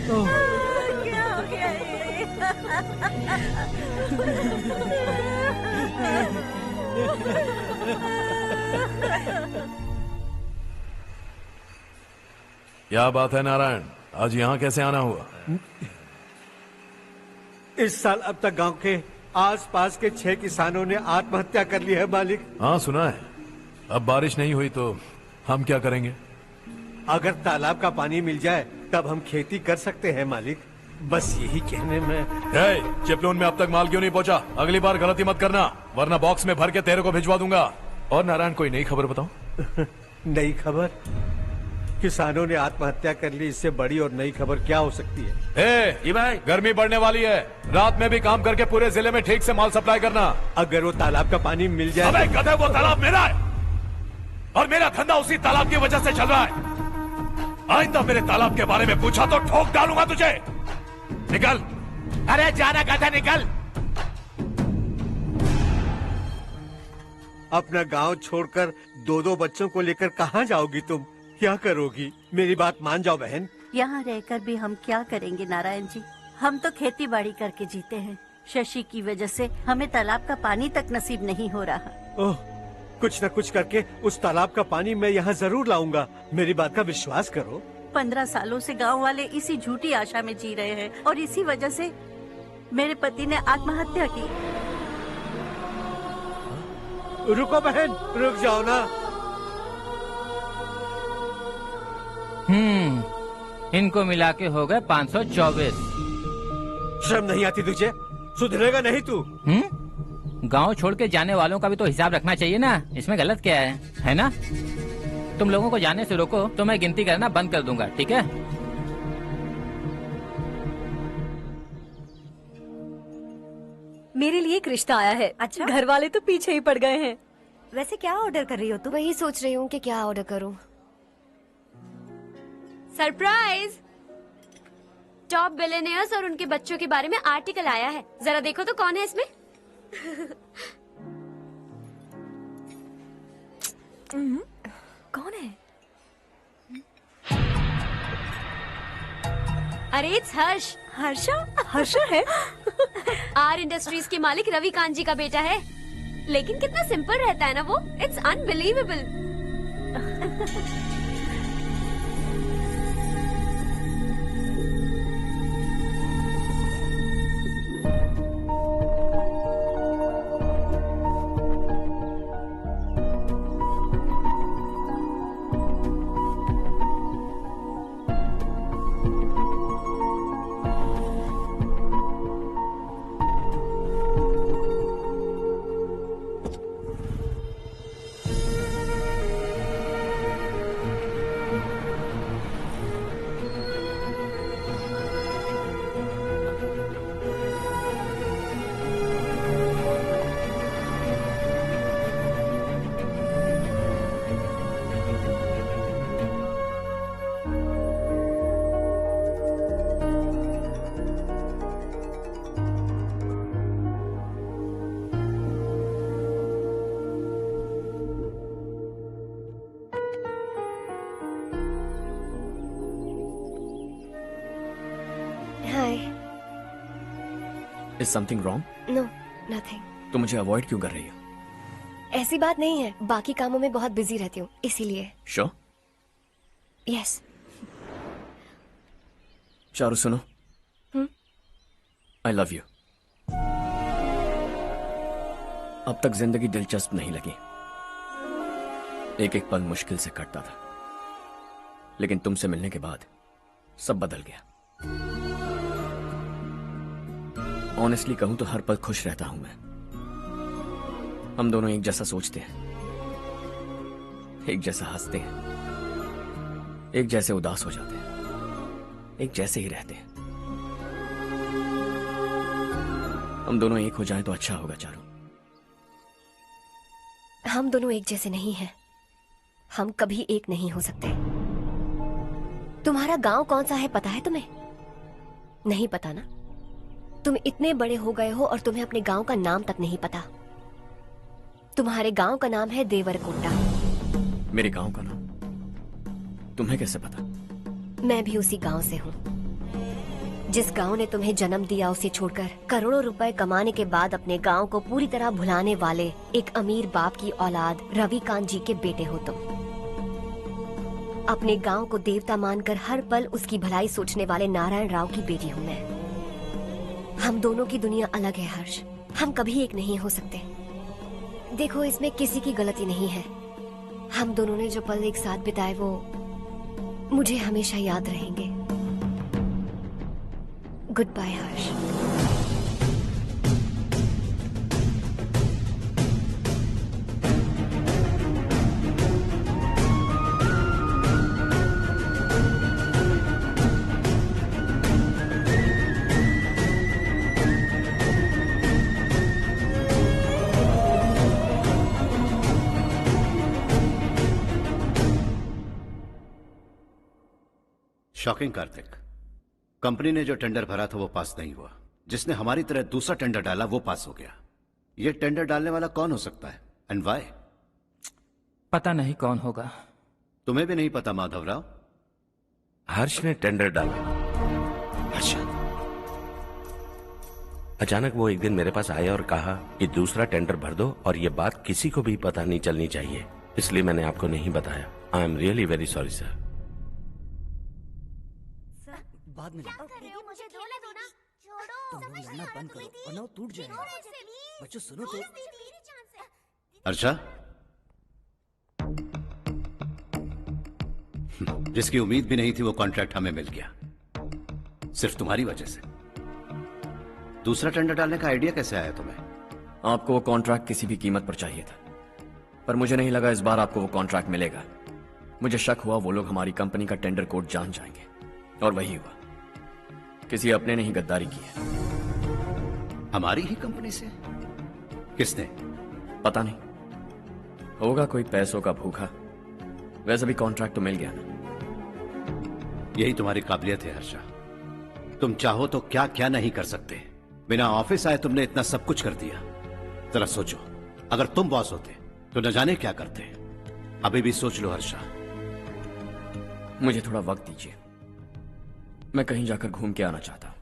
R: क्या हो गया ये?
I: क्या बात है नारायण, आज यहाँ कैसे आना हुआ?
L: इस साल अब तक गांव के आसपास के 6 किसानों ने आत्महत्या कर ली है मालिक।
I: हाँ सुना है। अब बारिश नहीं हुई तो हम क्या करेंगे?
L: अगर तालाब का पानी मिल जाए तब हम खेती कर सकते हैं मालिक। बस यही कहने में।
I: चिपलून में अब तक माल क्यों नहीं पहुंचा? अगली बार गलती मत करना, वरना बॉक्स में भर के तेरे को भिजवा दूंगा। और नारायण, कोई नई खबर बताओ।
L: नई खबर? किसानों ने आत्महत्या कर ली, इससे बड़ी और नई खबर क्या हो सकती है?
I: जी भाई, गर्मी बढ़ने वाली है, रात में भी काम करके पूरे जिले में ठीक से माल सप्लाई करना।
L: अगर वो तालाब का पानी मिल जाए।
I: अबे गधे, वो तालाब मेरा है और मेरा धंधा उसी तालाब की वजह से चल रहा है। आइंदा मेरे तालाब के बारे में पूछा तो ठोक डालूंगा तुझे। निकल।
U: अरे जाना गधा, निकल।
L: अपना गांव छोड़कर 2-2 बच्चों को लेकर कहाँ जाओगी तुम? क्या करोगी? मेरी बात मान जाओ बहन।
R: यहाँ रहकर भी हम क्या करेंगे नारायण जी? हम तो खेती बाड़ी करके जीते हैं। शशि की वजह से हमें तालाब का पानी तक नसीब नहीं हो रहा।
L: ओह, कुछ न कुछ करके उस तालाब का पानी मैं यहाँ जरूर लाऊंगा। मेरी बात का विश्वास करो।
R: 15 सालों से गांव वाले इसी झूठी आशा में जी रहे हैं और इसी वजह से मेरे पति ने आत्महत्या की।
L: रुको बहन, रुक जाओ ना।
S: इनको मिला के हो गए 524।
L: शर्म नहीं आती तुझे? सुधरेगा नहीं तू?
S: गांव छोड़ के जाने वालों का भी तो हिसाब रखना चाहिए ना। इसमें गलत क्या है ना? तुम लोगों को जाने से रोको तो मैं गिनती करना बंद कर दूंगा, ठीक है?
F: मेरे लिए एक रिश्ता आया है। अच्छा? घर वाले तो पीछे ही पड़ गए हैं। वैसे क्या ऑर्डर कर रही हो तुम?
D: वही सोच रही हूँ कि क्या ऑर्डर करूँ।
K: सरप्राइज! टॉप बिलियनियर्स और उनके बच्चों के बारे में आर्टिकल आया है। जरा देखो तो कौन है इसमें।
F: कौन है?
K: अरे इट्स हर्ष।
F: हर्षा है?
K: आर इंडस्ट्रीज के मालिक रवि कांत जी का बेटा है। लेकिन कितना सिंपल रहता है ना वो। It's unbelievable.
E: Is something wrong?
D: No, nothing.
E: तो मुझे अवॉइड क्यों कर रही हो?
D: ऐसी बात नहीं है, बाकी कामों में बहुत बिजी रहती हूँ इसीलिए।
E: Sure?
D: Yes.
E: चारू सुनो। I love you. अब तक जिंदगी दिलचस्प नहीं लगी। एक एक पल मुश्किल से कटता था, लेकिन तुमसे मिलने के बाद सब बदल गया। ऑनेस्टली कहूं तो हर पल खुश रहता हूं मैं। हम दोनों एक जैसा सोचते हैं, एक जैसा हंसते हैं, एक जैसे उदास हो जाते हैं, एक जैसे ही रहते हैं। हम दोनों एक हो जाएं तो अच्छा होगा चारू।
D: हम दोनों एक जैसे नहीं हैं। हम कभी एक नहीं हो सकते। तुम्हारा गांव कौन सा है पता है तुम्हें? नहीं पता ना? तुम इतने बड़े हो गए हो और तुम्हें अपने गांव का नाम तक नहीं पता। तुम्हारे गांव का नाम है देवरकोंडा।
E: मेरे गांव का नाम तुम्हें कैसे पता?
D: मैं भी उसी गांव से हूँ। जिस गांव ने तुम्हें जन्म दिया उसे छोड़कर करोड़ों रुपए कमाने के बाद अपने गांव को पूरी तरह भुलाने वाले एक अमीर बाप की औलाद रवि कांत जी के बेटे हो तुम। अपने गांव को देवता मानकर हर पल उसकी भलाई सोचने वाले नारायण राव की बेटी हूँ मैं। हम दोनों की दुनिया अलग है हर्ष, हम कभी एक नहीं हो सकते। देखो, इसमें किसी की गलती नहीं है। हम दोनों ने जो पल एक साथ बिताए वो मुझे हमेशा याद रहेंगे। गुड बाय हर्ष।
H: शॉकिंग कार्तिक, कंपनी ने जो टेंडर भरा था वो पास नहीं हुआ। जिसने हमारी तरह दूसरा टेंडर डाला वो पास हो गया। ये टेंडर डालने वाला कौन हो सकता है एंड व्हाई?
S: पता नहीं कौन होगा।
H: तुम्हें भी नहीं पता माधवराव?
O: हर्ष ने टेंडर डाला।
H: अच्छा।
O: अचानक वो एक दिन मेरे पास आया और कहा कि दूसरा टेंडर भर दो और ये बात किसी को भी पता नहीं चलनी चाहिए, इसलिए मैंने आपको नहीं बताया। I am really very sorry sir.
Q: बाद में
D: मुझे खेलने दो ना। छोड़ो।
Q: तुम लोग लड़ना बंद करो वरना वो टूट जाएगा। बच्चों सुनो तो।
H: अर्षा, जिसकी उम्मीद भी नहीं थी वो कॉन्ट्रैक्ट हमें मिल गया, सिर्फ तुम्हारी वजह से। दूसरा टेंडर डालने का आइडिया कैसे आया तुम्हें?
E: आपको वो कॉन्ट्रैक्ट किसी भी कीमत पर चाहिए था, पर मुझे नहीं लगा इस बार आपको वो कॉन्ट्रैक्ट मिलेगा। मुझे शक हुआ वो लोग हमारी कंपनी का टेंडर कोड जान जाएंगे, और वही हुआ। किसी अपने ने ही गद्दारी की है।
H: हमारी ही कंपनी से? किसने?
E: पता नहीं, होगा कोई पैसों का भूखा। वैसे भी कॉन्ट्रैक्ट तो मिल गया ना।
H: यही तुम्हारी काबिलियत है हर्षा, तुम चाहो तो क्या क्या नहीं कर सकते। बिना ऑफिस आए तुमने इतना सब कुछ कर दिया। जरा सोचो, अगर तुम बॉस होते तो न जाने क्या करते। अभी भी सोच लो हर्षा।
E: मुझे थोड़ा वक्त दीजिए, मैं कहीं जाकर घूम के आना चाहता हूं।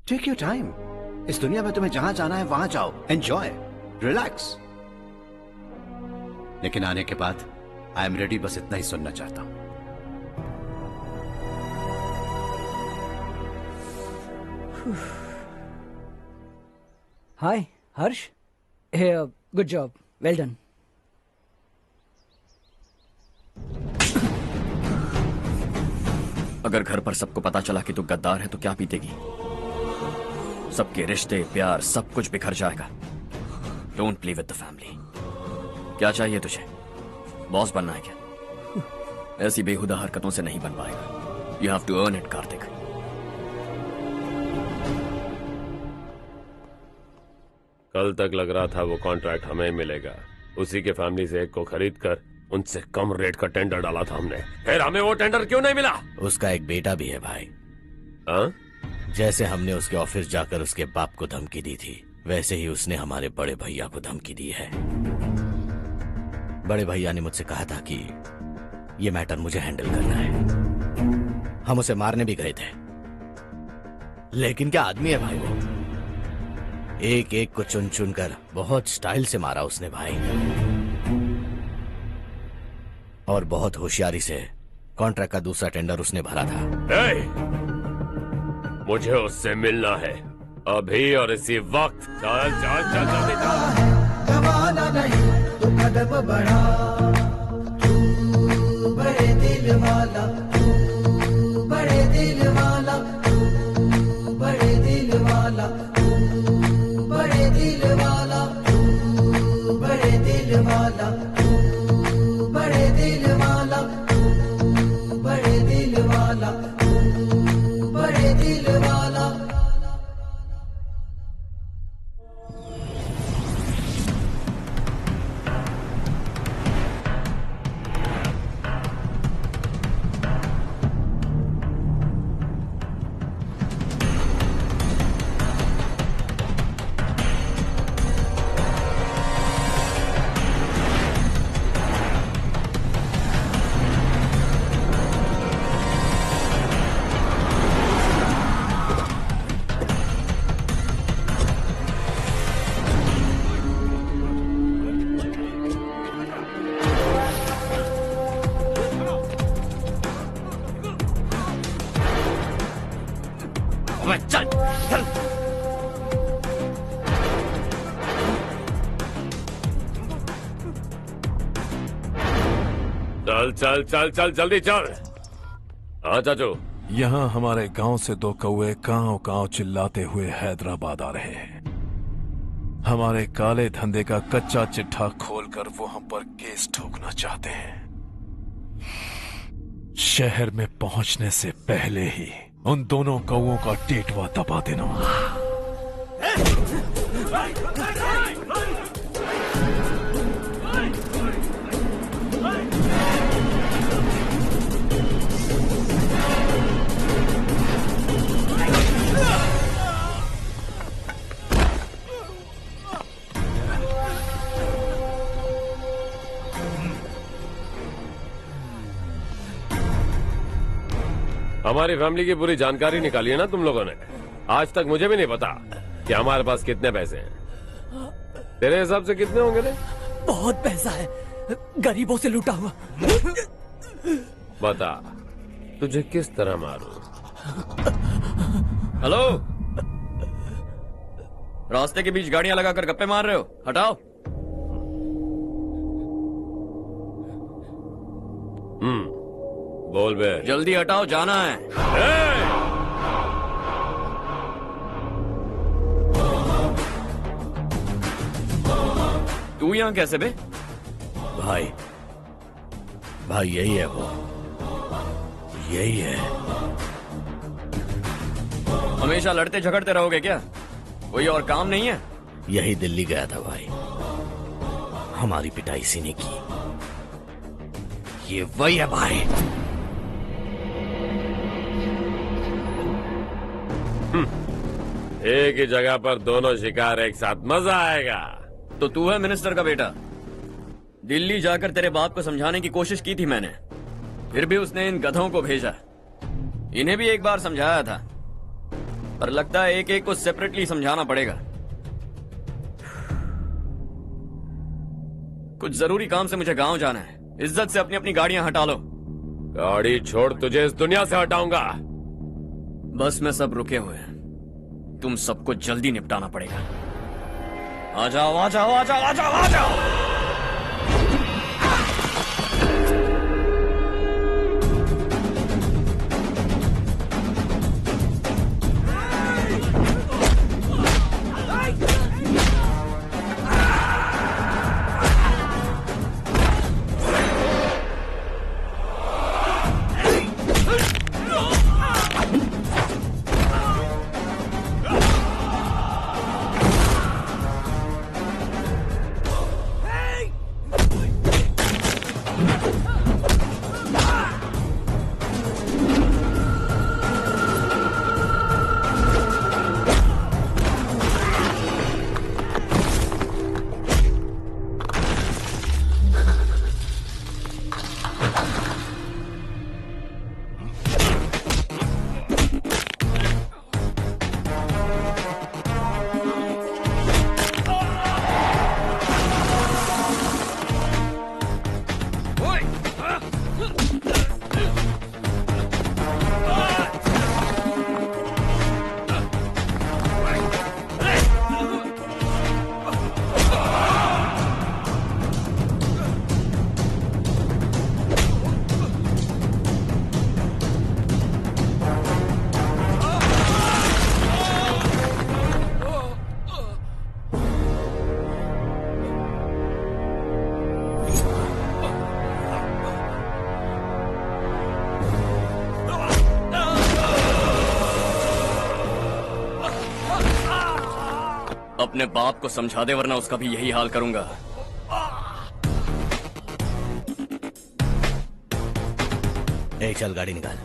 H: Take your time. इस दुनिया में तुम्हें जहां जाना है वहां जाओ, एंजॉय, रिलैक्स। लेकिन आने के बाद आई एम रेडी, बस इतना ही सुनना चाहता हूं।
Q: हाय हर्ष, गुड जॉब, वेल डन।
E: अगर घर पर सबको पता चला कि तू गद्दार है तो क्या बीतेगी? सबके रिश्ते, प्यार, सब कुछ बिखर जाएगा। Don't play with the family. क्या चाहिए तुझे? बॉस बनना है क्या? ऐसी बेहुदा हरकतों से नहीं बन पाएगा। You have to earn it Kartik.
A: कल तक लग रहा था वो कॉन्ट्रैक्ट हमें मिलेगा। उसी के फैमिली से एक को खरीद कर उनसे कम रेट का टेंडर डाला था हमने, फिर हमें वो टेंडर क्यों नहीं मिला?
U: उसका एक बेटा भी है भाई।
A: हाँ?
U: जैसे हमने उसके ऑफिस जाकर उसके बाप को धमकी दी थी, वैसे ही उसने हमारे बड़े भैया को धमकी दी है। बड़े भैया ने मुझसे कहा था कि ये मैटर मुझे हैंडल करना है। हम उसे मारने भी गए थे, लेकिन क्या आदमी है भाई वो। एक एक को चुन चुन कर बहुत स्टाइल से मारा उसने भाई, और बहुत होशियारी से कॉन्ट्रैक्ट का दूसरा टेंडर उसने भरा था।
A: मुझे उससे मिलना है अभी और इसी वक्त। चल चल चल जल्दी चल।
G: जमाना नहीं तो कदम बढ़ा, तू बड़े दिल वाला, तू बड़े दिल वाला, तू बड़े दिल वाला, तू बड़े दिल वाला, तू बड़े दिल वाला, तू बड़े दिल वाला, तू बड़े दिल वाला, तू बड़े दिल वाला।
E: चल चल।
A: चल चल चल चल जल्दी चल। हाँ चाचू।
I: यहाँ हमारे गांव से 2 कौवे कांव चिल्लाते हुए हैदराबाद आ रहे हैं। हमारे काले धंधे का कच्चा चिट्ठा खोलकर वो हम पर केस ठोकना चाहते हैं। शहर में पहुंचने से पहले ही उन दोनों कौवों का टेटवा दबा देना।
A: हमारी फैमिली की पूरी जानकारी निकाली है ना तुम लोगों ने। आज तक मुझे भी नहीं पता कि हमारे पास कितने पैसे हैं। तेरे हिसाब से कितने होंगे रे?
Q: बहुत पैसा है, गरीबों से लूटा हुआ।
A: बता तुझे किस तरह मारूं?
E: हेलो, रास्ते के बीच गाड़ियां लगाकर गप्पे मार रहे हो? हटाओ।
A: बोल बे।
E: जल्दी हटाओ, जाना है। तू यहाँ कैसे बे?
U: भाई यही है वो, यही है।
E: हमेशा लड़ते झगड़ते रहोगे क्या? कोई और काम नहीं है?
U: यही दिल्ली गया था भाई, हमारी पिटाई इसी ने की। ये वही है भाई।
A: एक ही जगह पर दोनों शिकार एक साथ, मजा आएगा।
E: तो तू है मिनिस्टर का बेटा। दिल्ली जाकर तेरे बाप को समझाने की कोशिश की थी मैंने, फिर भी उसने इन गधों को भेजा। इन्हें भी एक बार समझाया था, पर लगता है एक एक को सेपरेटली समझाना पड़ेगा। कुछ जरूरी काम से मुझे गांव जाना है। इज्जत से अपनी अपनी गाड़ियां हटा लो।
A: गाड़ी छोड़, तुझे इस दुनिया से हटाऊंगा।
E: बस में सब रुके हुए हैं, तुम सबको जल्दी निपटाना पड़ेगा। आ जाओ आ जाओ आ जाओ आ जाओ आ जाओ। अपने बाप को समझा दे, वरना उसका भी यही हाल करूंगा।
U: चल गाड़ी निकाल।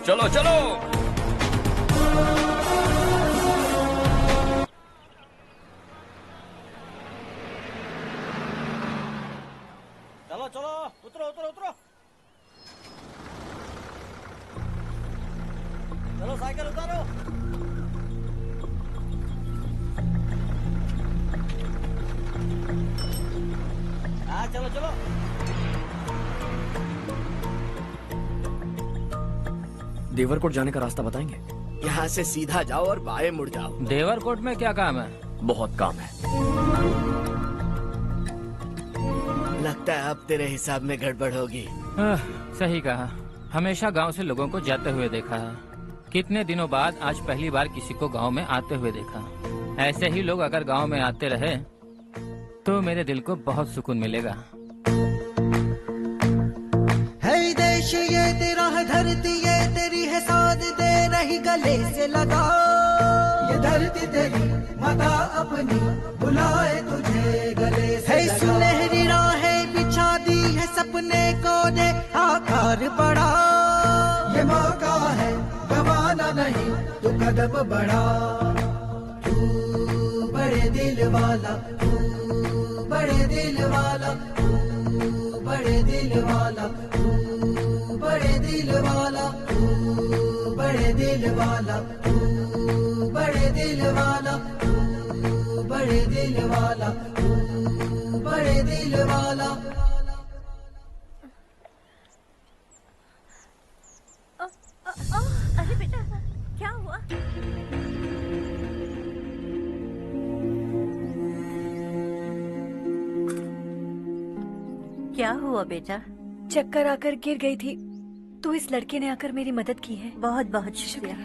E: चलो चलो।
N: चलो चलो, उतरो उतरो उतरो।
Q: चलो साइकिल उतारो। हाँ चलो चलो।
E: देवरकोट जाने का रास्ता बताएंगे?
U: यहाँ से सीधा जाओ और बाएं मुड़ जाओ।
S: देवरकोट में क्या काम है?
E: बहुत काम है।
U: लगता है अब तेरे हिसाब में गड़बड़ होगी।
S: सही कहा। हमेशा गांव से लोगों को जाते हुए देखा है। कितने दिनों बाद आज पहली बार किसी को गांव में आते हुए देखा। ऐसे ही लोग अगर गांव में आते रहे तो मेरे दिल को बहुत सुकून मिलेगा।
G: है देश ये तेरा है, धरती ये तेरी है, साथ दे रही गले से लगा। ये धरती तेरी माता अपनी बुलाए तुझे गले से लगा। सुनहरी राहें बिछा दी है, सपने को दे आकार बड़ा। ये मौका है गवाना नहीं, तू कदम बढ़ा। तू बड़े दिल वाला, तू बड़े दिल वाला, तू बड़े दिल वाला, तू बड़े दिल वाला, तू बड़े दिल वाला, तू बड़े दिल वाला, तू बड़े दिल वाला, तू बड़े दिल वाला।
R: अरे बेटा क्या हुआ? क्या हुआ बेटा?
F: चक्कर आकर गिर गई थी तो इस लड़के ने आकर मेरी मदद की है।
R: बहुत बहुत शुक्रिया।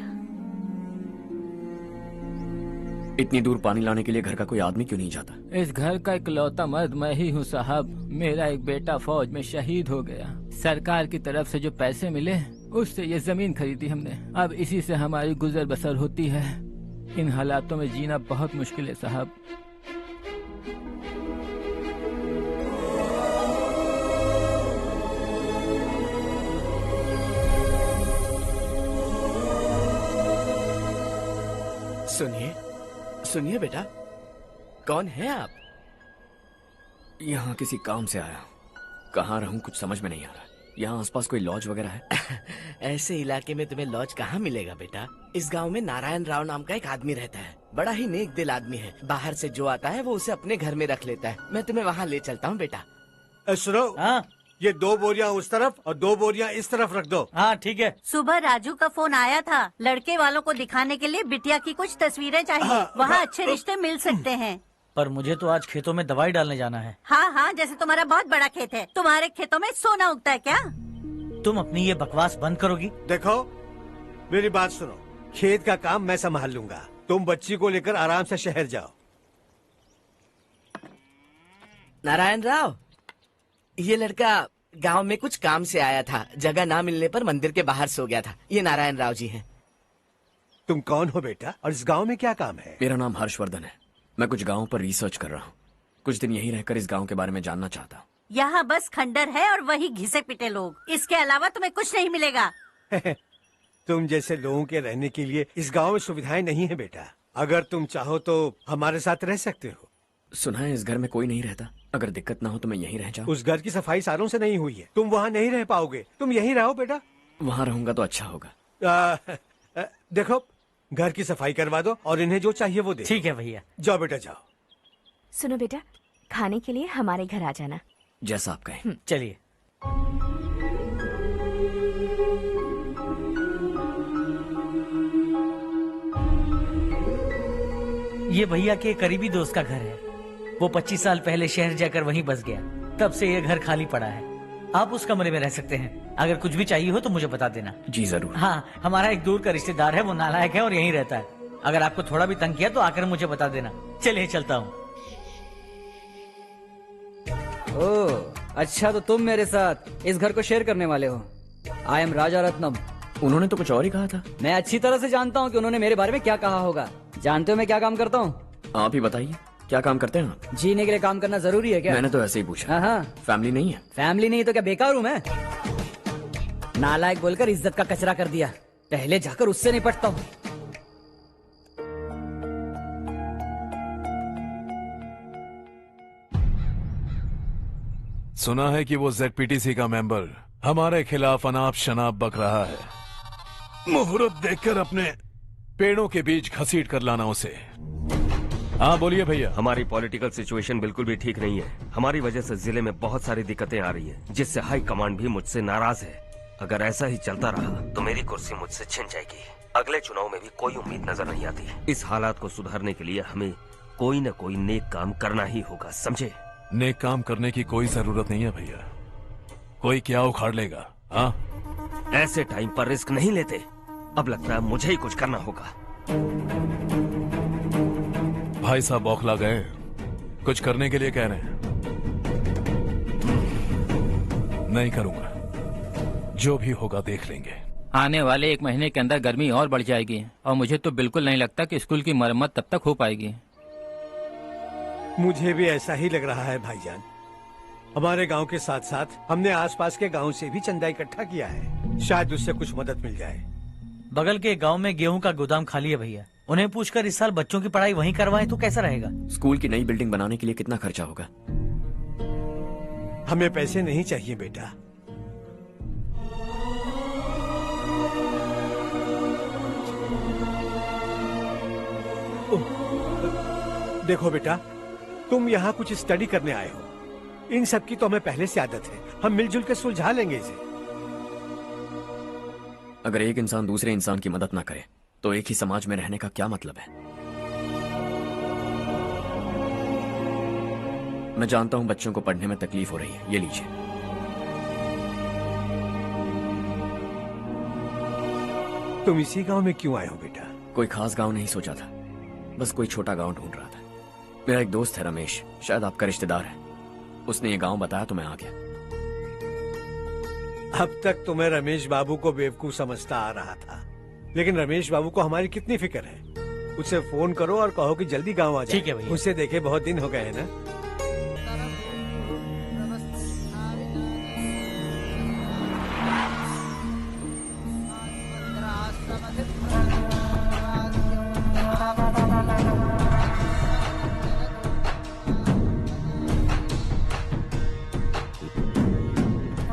E: इतनी दूर पानी लाने के लिए घर का कोई आदमी क्यों नहीं जाता?
S: इस घर का इकलौता मर्द मैं ही हूँ साहब। मेरा एक बेटा फौज में शहीद हो गया। सरकार की तरफ से जो पैसे मिले उससे ये जमीन खरीदी हमने। अब इसी से हमारी गुजर बसर होती है। इन हालातों में जीना बहुत मुश्किल है साहब।
U: सुनिए सुनिए बेटा, कौन है आप?
E: यहाँ किसी काम से आया। कहाँ रहूं कुछ समझ में नहीं आ रहा। यहाँ आसपास कोई लॉज वगैरह है?
U: ऐसे इलाके में तुम्हें लॉज कहाँ मिलेगा बेटा। इस गांव में नारायण राव नाम का एक आदमी रहता है। बड़ा ही नेक दिल आदमी है। बाहर से जो आता है वो उसे अपने घर में रख लेता है। मैं तुम्हें वहाँ ले चलता हूँ बेटा।
L: सुनो, ये 2 बोरियां उस तरफ और 2 बोरियां इस तरफ रख दो।
N: हाँ ठीक है।
R: सुबह राजू का फोन आया था। लड़के वालों को दिखाने के लिए बिटिया की कुछ तस्वीरें चाहिए। वहाँ अच्छे रिश्ते मिल सकते हैं।
N: पर मुझे तो आज खेतों में दवाई डालने जाना है।
R: हाँ हाँ, जैसे तुम्हारा बहुत बड़ा खेत है। तुम्हारे खेतों में सोना उगता है क्या?
N: तुम अपनी ये बकवास बंद करोगी?
L: देखो मेरी बात सुनो, खेत का काम मैं संभाल लूंगा। तुम बच्ची को लेकर आराम से शहर जाओ।
U: नारायण राव, ये लड़का गांव में कुछ काम से आया था। जगह ना मिलने पर मंदिर के बाहर सो गया था। ये नारायण राव जी हैं।
L: तुम कौन हो बेटा और इस गांव में क्या काम है?
E: मेरा नाम हर्षवर्धन है। मैं कुछ गाँव पर रिसर्च कर रहा हूँ। कुछ दिन यहीं रहकर इस गाँव के बारे में जानना चाहता हूँ।
R: यहाँ बस खंडर है और वही घिसे पिटे लोग। इसके अलावा तुम्हें कुछ नहीं मिलेगा।
L: तुम जैसे लोगों के रहने के लिए इस गांव में सुविधाएं नहीं है बेटा। अगर तुम चाहो तो हमारे साथ रह सकते हो।
E: सुना है इस घर में कोई नहीं रहता। अगर दिक्कत ना हो तो मैं यहीं रह जाऊं।
L: उस घर की सफाई सालों से नहीं हुई है। तुम वहाँ नहीं रह पाओगे। तुम यहीं रहो बेटा।
E: वहाँ रहूंगा तो अच्छा होगा।
L: देखो, घर की सफाई करवा दो और इन्हें जो चाहिए वो दे।
N: ठीक है भैया।
L: जाओ बेटा जाओ।
M: सुनो बेटा, खाने के लिए हमारे घर आ जाना।
E: जैसा आप कहें।
N: चलिए। ये भैया के करीबी दोस्त का घर है। वो 25 साल पहले शहर जाकर वहीं बस गया। तब से ये घर खाली पड़ा है। आप उस कमरे में रह सकते हैं। अगर कुछ भी चाहिए हो तो मुझे बता देना।
E: जी जरूर।
N: हाँ, हमारा एक दूर का रिश्तेदार है। वो नालायक है और यहीं रहता है। अगर आपको थोड़ा भी तंग किया तो आकर मुझे बता देना। चलिए चलता हूँ।
Q: ओह, अच्छा तो तुम मेरे साथ इस घर को शेयर करने वाले हो। आई एम राजा रत्नम।
E: उन्होंने तो कुछ और ही कहा था।
Q: मैं अच्छी तरह से जानता हूँ कि उन्होंने मेरे बारे में क्या कहा होगा। जानते हो मैं क्या काम करता हूँ?
E: आप ही बताइए, क्या काम करते हैं आप?
Q: जीने के लिए काम करना जरूरी है क्या?
E: मैंने तो ऐसे ही पूछा।
Q: हाँ।
E: फैमिली नहीं है?
Q: फैमिली नहीं तो क्या बेकार हूँ मैं? नालायक बोलकर इज्जत का कचरा कर दिया। पहले जाकर उससे निपटता हूँ।
I: सुना है कि वो ZPTC का मेंबर हमारे खिलाफ अनाप शनाप बक रहा है। मुहूर्त देखकर अपने पेड़ों के बीच घसीट कर लाना उसे। हाँ बोलिए भैया।
T: हमारी पॉलिटिकल सिचुएशन बिल्कुल भी ठीक नहीं है। हमारी वजह से जिले में बहुत सारी दिक्कतें आ रही है, जिससे हाई कमांड भी मुझसे नाराज है। अगर ऐसा ही चलता रहा तो मेरी कुर्सी मुझसे छिन जाएगी। अगले चुनाव में भी कोई उम्मीद नजर नहीं आती। इस हालात को सुधारने के लिए हमें कोई न कोई नेक काम करना ही होगा, समझे?
I: नेक काम करने की कोई जरूरत नहीं है भैया। कोई क्या उखाड़ लेगा? हाँ,
T: ऐसे टाइम पर रिस्क नहीं लेते। अब लगता है मुझे ही कुछ करना होगा।
I: भाई साहब बौखला गए, कुछ करने के लिए कह रहे हैं। नहीं करूंगा, जो भी होगा देख लेंगे।
S: आने वाले 1 महीने के अंदर गर्मी और बढ़ जाएगी और मुझे तो बिल्कुल नहीं लगता कि स्कूल की मरम्मत तब तक हो पाएगी।
L: मुझे भी ऐसा ही लग रहा है भाईजान। हमारे गांव के साथ साथ हमने आसपास के गांव से भी चंदा इकट्ठा किया है, शायद उससे कुछ मदद मिल जाए।
N: बगल के गांव में गेहूं का गोदाम खाली है भैया, उन्हें पूछकर इस साल बच्चों की पढ़ाई वहीं करवाएं तो कैसा रहेगा?
E: स्कूल की नई बिल्डिंग बनाने के लिए कितना खर्चा होगा?
L: हमें पैसे नहीं चाहिए बेटा। देखो बेटा, तुम यहाँ कुछ स्टडी करने आए हो। इन सब की तो हमें पहले से आदत है, हम मिलजुल के सुलझा लेंगे इसे।
E: अगर एक इंसान दूसरे इंसान की मदद ना करे तो एक ही समाज में रहने का क्या मतलब है? मैं जानता हूं बच्चों को पढ़ने में तकलीफ हो रही है, ये लीजिए।
L: तुम इसी गांव में क्यों आए हो बेटा?
E: कोई खास गांव नहीं सोचा था, बस कोई छोटा गांव ढूंढ रहा था। मेरा एक दोस्त है रमेश, शायद आपका रिश्तेदार है, उसने ये गांव बताया तो मैं आ गया।
L: अब तक तो मैं रमेश बाबू को बेवकूफ समझता आ रहा था, लेकिन रमेश बाबू को हमारी कितनी फिक्र है। उसे फोन करो और कहो कि जल्दी गांव आ जाए।
N: ठीक है भैया।
L: उसे देखे बहुत दिन हो गए हैं ना।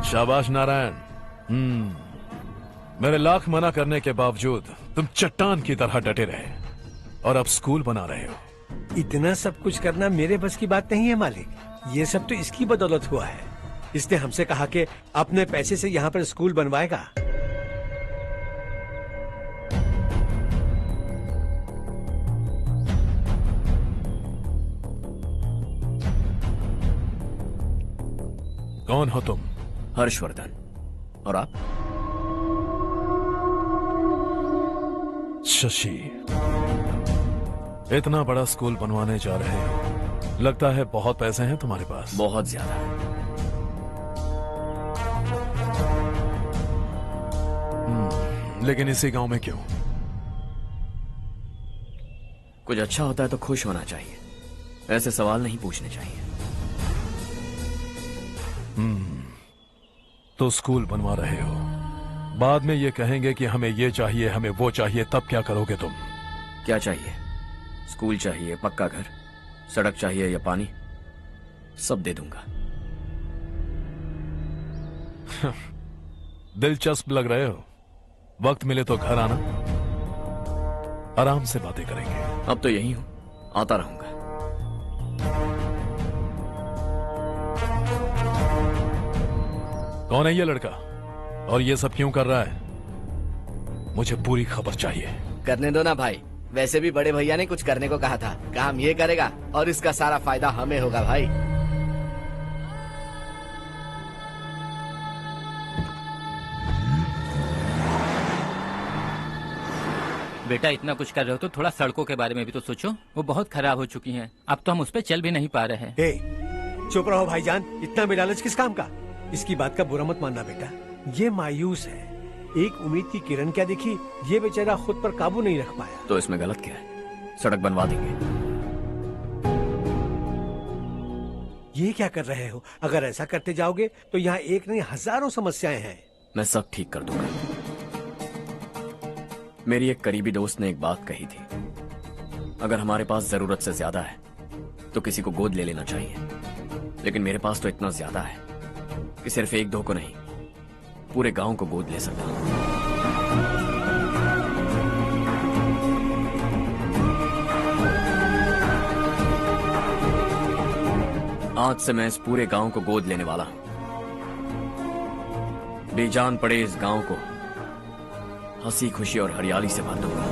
I: शाबाश नारायण। मेरे लाख मना करने के बावजूद तुम चट्टान की तरह डटे रहे और अब स्कूल बना रहे हो।
L: इतना सब कुछ करना मेरे बस की बात नहीं है मालिक, ये सब तो इसकी बदौलत हुआ है। इसने हमसे कहा कि अपने पैसे से यहाँ पर स्कूल बनवाएगा।
I: कौन हो तुम?
E: हर्षवर्धन। और आप?
I: शशि। इतना बड़ा स्कूल बनवाने जा रहे हो, लगता है बहुत पैसे हैं तुम्हारे पास।
E: बहुत ज्यादा।
I: लेकिन इसी गांव में क्यों?
E: कुछ अच्छा होता है तो खुश होना चाहिए, ऐसे सवाल नहीं पूछने चाहिए।
I: तो स्कूल बनवा रहे हो, बाद में ये कहेंगे कि हमें ये चाहिए, हमें वो चाहिए, तब क्या करोगे तुम?
E: क्या चाहिए? स्कूल चाहिए, पक्का घर, सड़क चाहिए या पानी, सब दे दूंगा।
I: दिलचस्प लग रहे हो। वक्त मिले तो घर आना, आराम से बातें करेंगे।
E: अब तो यही हूं, आता रहूंगा।
I: कौन है ये लड़का और ये सब क्यों कर रहा है? मुझे पूरी खबर चाहिए।
U: करने दो ना भाई, वैसे भी बड़े भैया ने कुछ करने को कहा था, काम ये करेगा और इसका सारा फायदा हमें होगा भाई।
S: बेटा इतना कुछ कर रहे हो तो थोड़ा सड़कों के बारे में भी तो सोचो, वो बहुत खराब हो चुकी हैं। अब तो हम उस पर चल भी नहीं पा रहे हैं।
L: चुप रहो भाईजान, इतना बेलालच किस काम का? इसकी बात का बुरा मत मानना बेटा, ये मायूस है। एक उम्मीद की किरण क्या देखी, ये बेचारा खुद पर काबू नहीं रख पाया।
E: तो इसमें गलत क्या है? सड़क बनवा देंगे।
L: ये क्या कर रहे हो? अगर ऐसा करते जाओगे तो यहाँ एक नहीं हजारों समस्याएं हैं।
E: मैं सब ठीक कर दूंगा। मेरी एक करीबी दोस्त ने एक बात कही थी, अगर हमारे पास जरूरत से ज्यादा है तो किसी को गोद ले लेना चाहिए, लेकिन मेरे पास तो इतना ज्यादा है कि सिर्फ 1-2 को नहीं, पूरे गांव को गोद ले सकता हूं। आज से मैं इस पूरे गांव को गोद लेने वाला हूं। बेजान पड़े इस गांव को हंसी खुशी और हरियाली से भर दूंगा।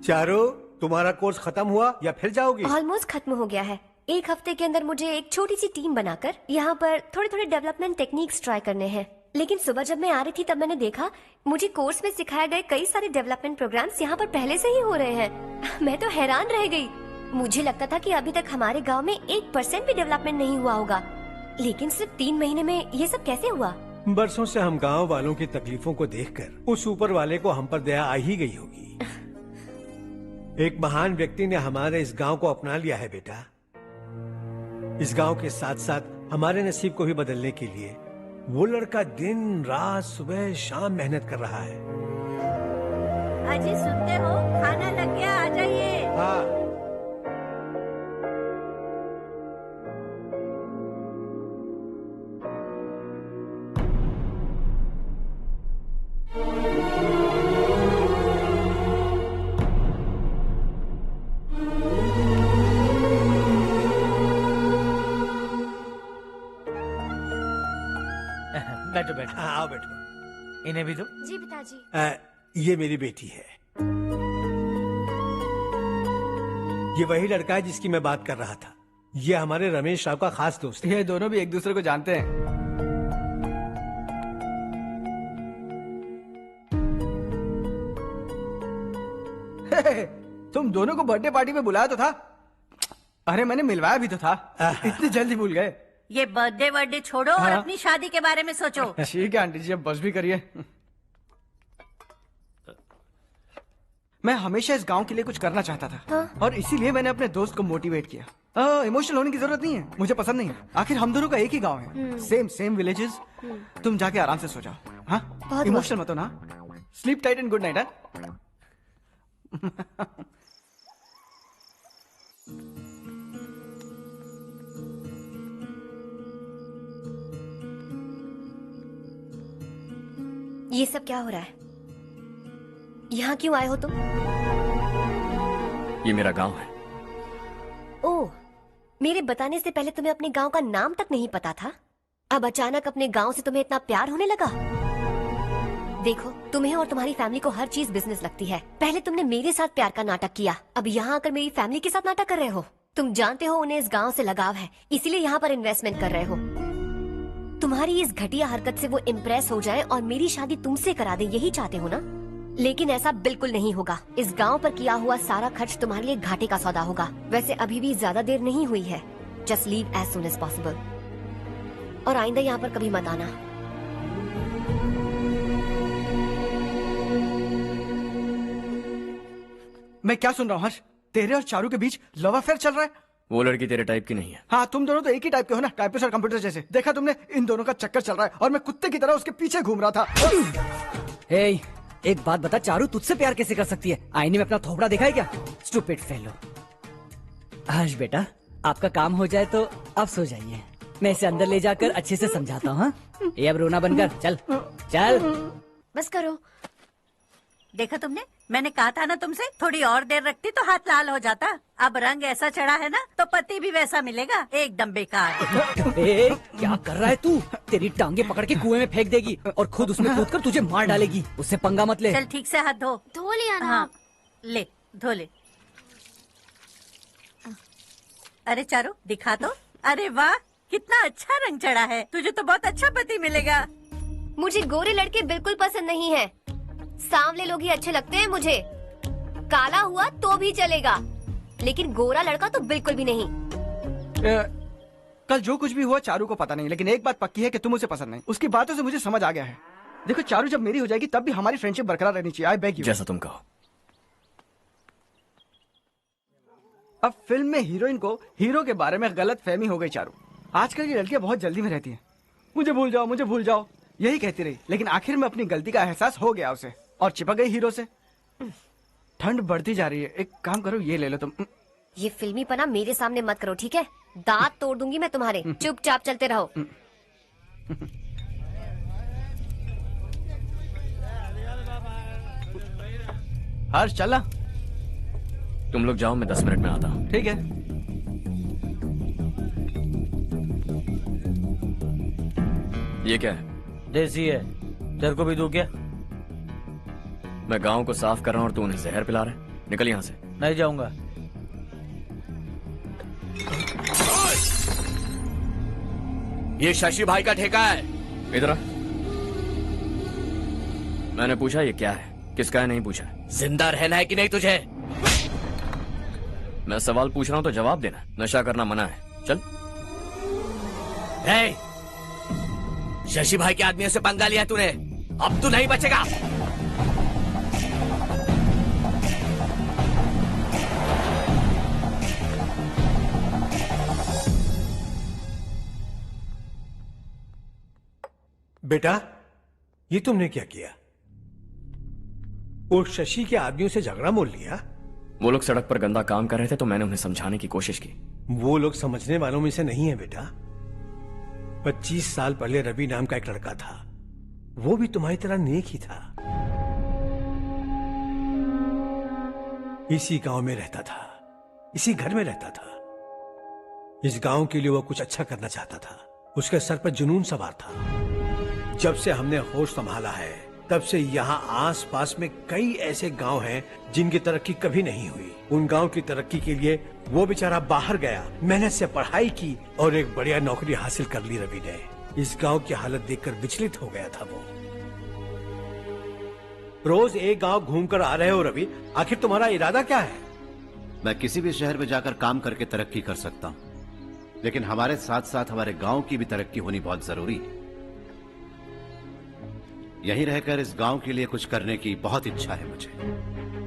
L: चारू, तुम्हारा कोर्स खत्म हुआ या फिर जाओगी?
D: ऑलमोस्ट खत्म हो गया है। एक हफ्ते के अंदर मुझे एक छोटी सी टीम बनाकर यहाँ पर थोड़े थोड़े डेवलपमेंट टेक्निक्स ट्राई करने हैं। लेकिन सुबह जब मैं आ रही थी तब मैंने देखा मुझे कोर्स में सिखाए गए कई सारे डेवलपमेंट प्रोग्राम्स यहाँ पर पहले से ही हो रहे हैं। मैं तो हैरान रह गई। मुझे लगता था कि अभी तक हमारे गाँव में 1% भी डेवलपमेंट नहीं हुआ होगा, लेकिन सिर्फ 3 महीने में ये सब कैसे हुआ?
L: बरसों से हम गांव वालों की तकलीफों को देखकर उस ऊपर वाले को हम पर दया आ ही गई होगी। एक महान व्यक्ति ने हमारे इस गांव को अपना लिया है बेटा। इस गांव के साथ साथ हमारे नसीब को भी बदलने के लिए वो लड़का दिन रात सुबह शाम मेहनत कर रहा है।
R: अजी सुनते हो, खाना लग गया, आ जाइए।
L: हाँ।
N: बैठो बैठो।
L: आओ बैठो।
N: इन्हें भी दो।
D: जी पिताजी।
L: ये मेरी बेटी है। ये वही लड़का है जिसकी मैं बात कर रहा था। ये हमारे रमेश राव का खास दोस्त है।
J: ये दोनों भी एक दूसरे को जानते हैं। तुम दोनों को बर्थडे पार्टी में बुलाया तो था। अरे मैंने मिलवाया भी तो था। इतनी जल्दी भूल गए।
R: ये बर्थडे छोड़ो और
J: हाँ?
R: अपनी शादी के बारे में सोचो।
J: ठीक है आंटी जी, अब बस भी करिए। मैं हमेशा इस गांव के लिए कुछ करना चाहता था।
D: हाँ?
J: और इसीलिए मैंने अपने दोस्त को मोटिवेट किया। इमोशनल होने की जरूरत नहीं है, मुझे पसंद नहीं है। आखिर हम दोनों का एक ही गांव है, सेम विलेजेस। तुम जाके आराम से सो जाओ। हाँ, इमोशनल मत हो ना। Sleep tight and good night.
D: ये सब क्या हो रहा है? यहाँ क्यों आए हो तुम?
E: ये मेरा गांव है।
D: ओह, मेरे बताने से पहले तुम्हें अपने गांव का नाम तक नहीं पता था? अब अचानक अपने गांव से तुम्हें इतना प्यार होने लगा? देखो, तुम्हें और तुम्हारी फैमिली को हर चीज बिजनेस लगती है। पहले तुमने मेरे साथ प्यार का नाटक किया, अब यहाँ आकर मेरी फैमिली के साथ नाटक कर रहे हो। तुम जानते हो उन्हें इस गांव से लगाव है, इसीलिए यहाँ पर इन्वेस्टमेंट कर रहे हो। तुम्हारी इस घटिया हरकत से वो इम्प्रेस हो जाए और मेरी शादी तुमसे करा दे, यही चाहते हो ना? लेकिन ऐसा बिल्कुल नहीं होगा। इस गांव पर किया हुआ सारा खर्च तुम्हारे लिए घाटे का सौदा होगा। वैसे अभी भी ज्यादा देर नहीं हुई है। Just leave as soon as possible. और आइंदा यहाँ पर कभी मत आना।
J: मैं क्या सुन रहा हूँ हर्ष? तेरे और चारू के बीच लव अफेयर चल रहा है?
E: वो लड़की तेरे टाइप की नहीं है।
J: हाँ, तुम दोनों तो एक ही टाइप के हो ना, टाइपिस्ट और कंप्यूटर जैसे। देखा तुमने, इन दोनों का चक्कर चल रहा है और मैं कुत्ते की तरह उसके पीछे घूम रहा था।
Q: हे, एक बात बता, चारू तुझसे प्यार कैसे कर सकती है? आईने में अपना थोपड़ा देखा है क्या? Stupid fellow. हर्ष बेटा, आपका काम हो जाए तो आप सो जाइए। मैं इसे अंदर ले जाकर अच्छे से समझाता हूँ। ये अब रोना बनकर चल चल।
D: बस करो।
R: देखा तुमने, मैंने कहा था ना तुमसे, थोड़ी और देर रखती तो हाथ लाल हो जाता। अब रंग ऐसा चढ़ा है ना तो पति भी वैसा मिलेगा, एकदम बेकार।
Q: ए, क्या कर रहा है तू? तेरी टांगे पकड़ के कुएं में फेंक देगी और खुद उसमें कूदकर तुझे मार डालेगी। उससे पंगा मत ले।
R: चल ठीक से हाथ धो लिया ना? हाँ, ले धो ले। अरे चारू दिखा तो। अरे वाह, कितना अच्छा रंग चढ़ा है। तुझे तो बहुत अच्छा पति मिलेगा।
D: मुझे गोरे लड़के बिल्कुल पसंद नहीं है। सांवले लोग ही अच्छे लगते हैं मुझे। काला हुआ तो भी चलेगा, लेकिन गोरा लड़का तो बिल्कुल भी नहीं।
J: कल जो कुछ भी हुआ चारू को पता नहीं, लेकिन एक बात पक्की है कि तुम उसे पसंद नहीं। उसकी बातों से मुझे समझ आ गया है। देखो चारू जब मेरी हो जाएगी तब भी हमारी फ्रेंडशिप बरकरार रहनी चाहिए। I beg you.
E: जैसा तुम कहो।
J: अब फिल्म में हीरोइन को हीरो के बारे में गलत फहमी हो गई चारू। आजकल की लड़कियां बहुत जल्दी में रहती हैं। मुझे भूल जाओ, मुझे भूल जाओ, यही कहती रही, लेकिन आखिर में अपनी गलती का एहसास हो गया उसे और चिपक गई हीरो से। ठंड बढ़ती जा रही है, एक काम करो ये ले लो तुम।
D: ये फिल्मी पना मेरे सामने मत करो, ठीक है? दांत तोड़ दूंगी मैं तुम्हारे। चुपचाप चलते रहो।
J: हर्ष चला।
E: तुम लोग जाओ, मैं 10 मिनट में आता हूँ।
J: ठीक है।
E: ये क्या है?
N: देसी है, तेरे को भी दूं क्या?
E: मैं गांव को साफ कर रहा हूँ और तू उन्हें जहर पिला रहा है। निकल यहाँ से।
N: नहीं जाऊंगा।
E: ये शशि भाई का ठेका है। इधर आ। मैंने पूछा ये क्या है, किसका है नहीं पूछा। जिंदा रहना है कि नहीं तुझे? मैं सवाल पूछ रहा हूं तो जवाब देना। नशा करना मना है। चल। हे, शशि भाई के आदमियों से पंगा लिया तूने, अब तू नहीं बचेगा।
L: बेटा, ये तुमने क्या किया? वो शशि के आदमियों से झगड़ा मोल लिया?
E: वो लोग सड़क पर गंदा काम कर रहे थे तो मैंने उन्हें समझाने की कोशिश की।
L: वो लोग समझने वालों में से नहीं है बेटा। 25 साल पहले रवि नाम का एक लड़का था, वो भी तुम्हारी तरह नेक ही था। इसी गांव में रहता था, इसी घर में रहता था। इस गांव के लिए वो कुछ अच्छा करना चाहता था। उसके सर पर जुनून सवार था। जब से हमने होश संभाला है तब से यहाँ आस पास में कई ऐसे गांव हैं जिनकी तरक्की कभी नहीं हुई। उन गांव की तरक्की के लिए वो बेचारा बाहर गया, मेहनत से पढ़ाई की और एक बढ़िया नौकरी हासिल कर ली रवि ने। इस गांव की हालत देखकर विचलित हो गया था वो। रोज एक गांव घूमकर आ रहे हो रवि, आखिर तुम्हारा इरादा क्या है?
H: मैं किसी भी शहर में जाकर काम करके तरक्की कर सकता हूँ, लेकिन हमारे साथ साथ हमारे गांव की भी तरक्की होनी बहुत जरूरी है। यहीं रहकर इस गांव के लिए कुछ करने की बहुत इच्छा है मुझे।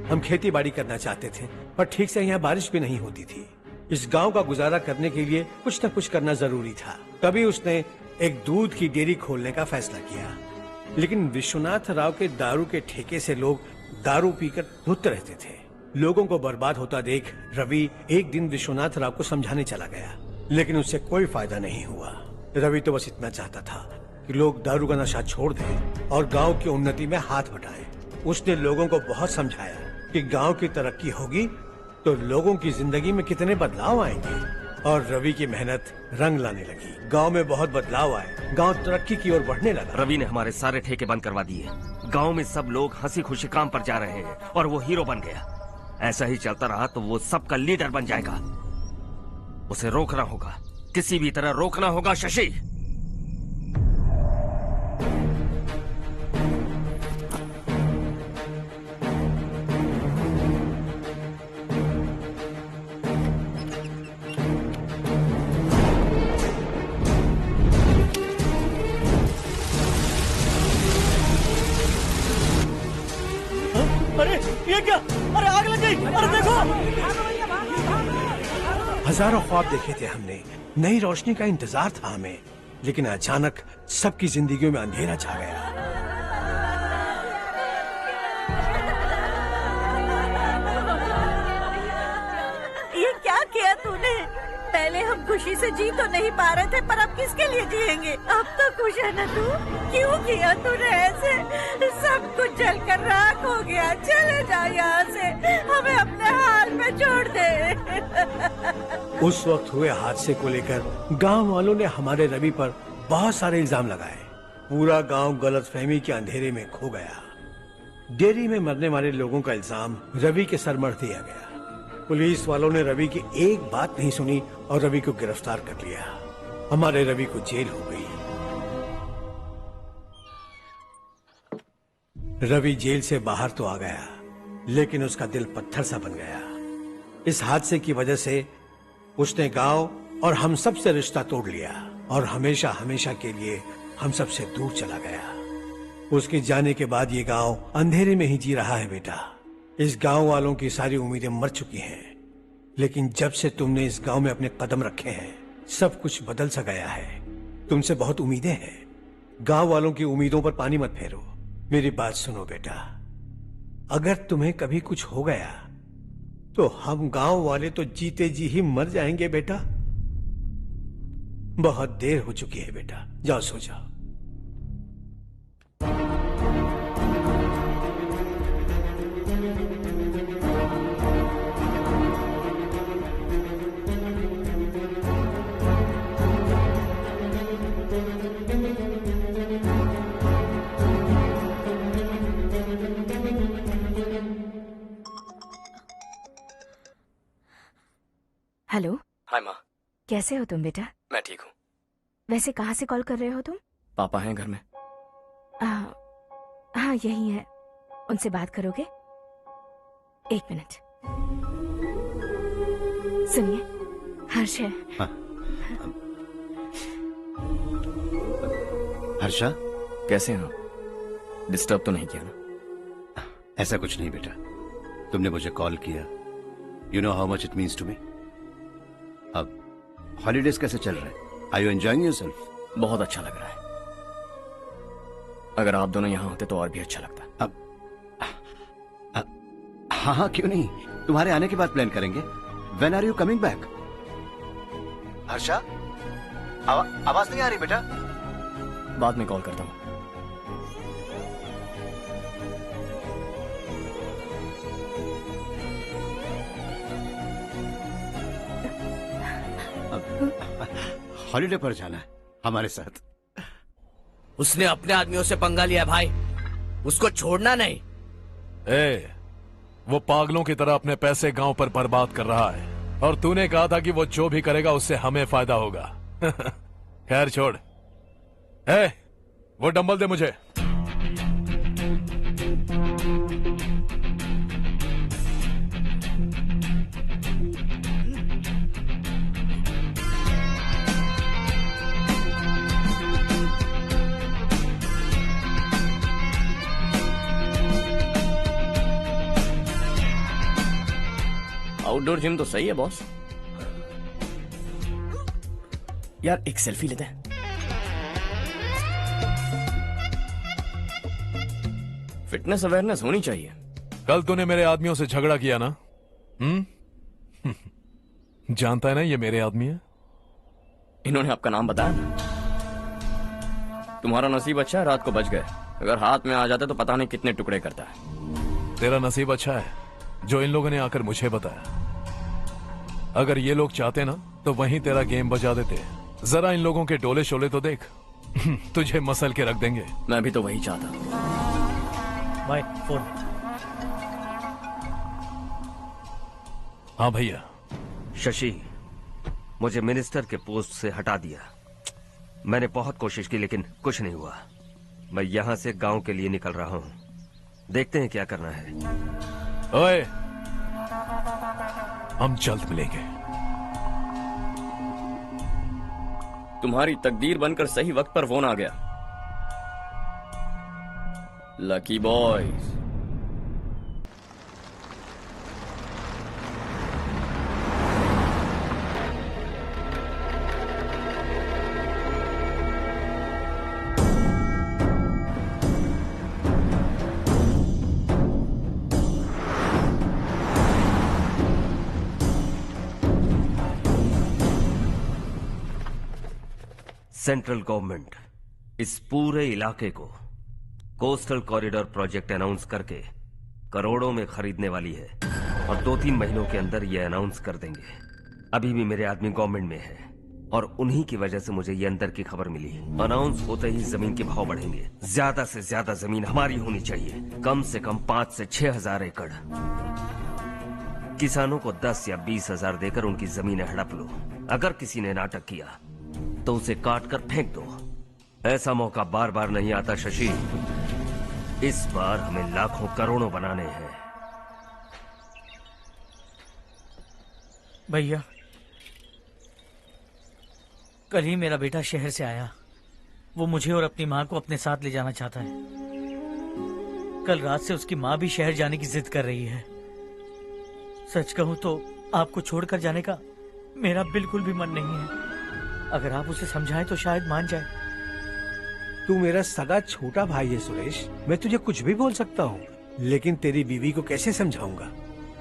L: हम खेती बाड़ी करना चाहते थे, पर ठीक से यहाँ बारिश भी नहीं होती थी। इस गांव का गुजारा करने के लिए कुछ न कुछ करना जरूरी था। तभी उसने एक दूध की डेयरी खोलने का फैसला किया। लेकिन विश्वनाथ राव के दारू के ठेके से लोग दारू पीकर धुत रहते थे। लोगों को बर्बाद होता देख रवि एक दिन विश्वनाथ राव को समझाने चला गया, लेकिन उससे कोई फायदा नहीं हुआ। रवि तो बस इतना चाहता था कि लोग दारू का नशा छोड़ दें और गांव की उन्नति में हाथ बटाएं। उसने लोगों को बहुत समझाया कि गांव की तरक्की होगी तो लोगों की जिंदगी में कितने बदलाव आएंगे, और रवि की मेहनत रंग लाने लगी। गांव में बहुत बदलाव आए, गांव तरक्की की ओर बढ़ने लगा।
T: रवि ने हमारे सारे ठेके बंद करवा दिए। गांव में सब लोग हंसी खुशी काम पर जा रहे हैं और वो हीरो बन गया। ऐसा ही चलता रहा तो वो सबका लीडर बन जाएगा। उसे रोकना होगा, किसी भी तरह रोकना होगा शशि।
N: अरे ये क्या? अरे आग लग गई! अरे देखो!
L: हजारों ख्वाब देखे थे हमने, नई रोशनी का इंतजार था हमें, लेकिन अचानक सबकी जिंदगियों में अंधेरा छा गया।
R: ये क्या किया तूने? पहले हम खुशी से जी तो नहीं पा रहे थे, पर अब किसके लिए जिएंगे? अब तो खुश है ना तू? क्यों किया तूने ऐसे? सब कुछ जलकर राख हो गया। चले जा यहाँ से, हमें अपने हाल में छोड़ दे।
L: उस वक्त हुए हादसे को लेकर गांव वालों ने हमारे रवि पर बहुत सारे इल्जाम लगाए। पूरा गांव गलतफहमी के अंधेरे में खो गया। डेयरी में मरने वाले लोगों का इल्जाम रवि के सर मढ़ दिया गया। पुलिस वालों ने रवि की एक बात नहीं सुनी और रवि को गिरफ्तार कर लिया। हमारे रवि को जेल हो गई। रवि जेल से बाहर तो आ गया, लेकिन उसका दिल पत्थर सा बन गया। इस हादसे की वजह से उसने गांव और हम सब से रिश्ता तोड़ लिया और हमेशा हमेशा के लिए हम सब से दूर चला गया। उसके जाने के बाद ये गांव अंधेरे में ही जी रहा है बेटा। इस गांव वालों की सारी उम्मीदें मर चुकी हैं, लेकिन जब से तुमने इस गांव में अपने कदम रखे हैं सब कुछ बदल सा गया है। तुमसे बहुत उम्मीदें हैं। गांव वालों की उम्मीदों पर पानी मत फेरो। मेरी बात सुनो बेटा, अगर तुम्हें कभी कुछ हो गया तो हम गांव वाले तो जीते जी ही मर जाएंगे बेटा। बहुत देर हो चुकी है बेटा, जाओ सो जाओ।
M: हेलो।
E: हाय माँ।
M: कैसे हो तुम बेटा?
E: मैं ठीक हूँ।
M: वैसे कहाँ से कॉल कर रहे हो तुम?
E: पापा हैं घर में।
M: हाँ यही है। उनसे बात करोगे? एक मिनट। सुनिए, हर्ष है।
H: हर्षा,
E: कैसे हैं आप? डिस्टर्ब तो नहीं किया ना?
H: ऐसा कुछ नहीं बेटा, तुमने मुझे कॉल किया। You know how much it means to me. अब हॉलीडेज कैसे चल रहे हैं? Are you enjoying yourself?
E: बहुत अच्छा लग रहा है। अगर आप दोनों यहाँ होते तो और भी अच्छा लगता।
H: अब हाँ हाँ क्यों नहीं, तुम्हारे आने के बाद प्लान करेंगे। When are you coming back? Harsha, आवाज नहीं आ रही बेटा।
E: बाद में कॉल करता हूँ।
H: हॉलीडे पर जाना है हमारे साथ।
U: उसने अपने आदमियों से पंगा लिया भाई, उसको छोड़ना नहीं।
I: वो पागलों की तरह अपने पैसे गांव पर बर्बाद कर रहा है और तूने कहा था कि वो जो भी करेगा उससे हमें फायदा होगा। खैर छोड़। वो डंबल दे मुझे।
E: आउटडोर जिम तो सही है बॉस। यार एक सेल्फी लेते हैं। फिटनेस अवेयरनेस होनी चाहिए।
I: कल तूने मेरे आदमियों से झगड़ा किया ना? जानता है ना ये मेरे आदमी है।
E: इन्होंने आपका नाम बताया? तुम्हारा नसीब अच्छा है रात को बच गए, अगर हाथ में आ जाते तो पता नहीं कितने टुकड़े करता है।
I: तेरा नसीब अच्छा है जो इन लोगों ने आकर मुझे बताया। अगर ये लोग चाहते ना तो वहीं तेरा गेम बजा देते। जरा इन लोगों के डोले शोले तो देख। तुझे मसल के रख देंगे।
E: मैं भी तो वही चाहता।
N: भाई फोन।
I: हाँ भैया।
T: शशि, मुझे मिनिस्टर के पोस्ट से हटा दिया। मैंने बहुत कोशिश की लेकिन कुछ नहीं हुआ। मैं यहां से गांव के लिए निकल रहा हूं। देखते हैं क्या करना है।
I: ओए, हम जल्द मिलेंगे।
E: तुम्हारी तकदीर बनकर सही वक्त पर फोन आ गया। Lucky boys.
T: सेंट्रल गवर्नमेंट इस पूरे इलाके को कोस्टल कॉरिडोर प्रोजेक्ट अनाउंस करके करोड़ों में खरीदने वाली है और 2-3 महीनों के अंदर ये अनाउंस कर देंगे। अभी भी मेरे आदमी गवर्नमेंट में है और उन्हीं की वजह से मुझे ये अंदर की खबर मिली। अनाउंस होते ही जमीन के भाव बढ़ेंगे। ज्यादा से ज्यादा जमीन हमारी होनी चाहिए, कम से कम 5 से 6 हजार एकड़। किसानों को 10 या 20 हजार देकर उनकी जमीनें हड़प लो। अगर किसी ने नाटक किया तो उसे काट कर फेंक दो। ऐसा मौका बार बार नहीं आता शशि। इस बार हमें लाखों करोड़ों बनाने हैं।
N: भैया, कल ही मेरा बेटा शहर से आया। वो मुझे और अपनी माँ को अपने साथ ले जाना चाहता है। कल रात से उसकी माँ भी शहर जाने की जिद कर रही है। सच कहूँ तो आपको छोड़कर जाने का मेरा बिल्कुल भी मन नहीं है। अगर आप उसे समझाएं तो शायद मान जाए।
L: तू मेरा सगा छोटा भाई है सुरेश, मैं तुझे कुछ भी बोल सकता हूँ, लेकिन तेरी बीवी को कैसे समझाऊंगा?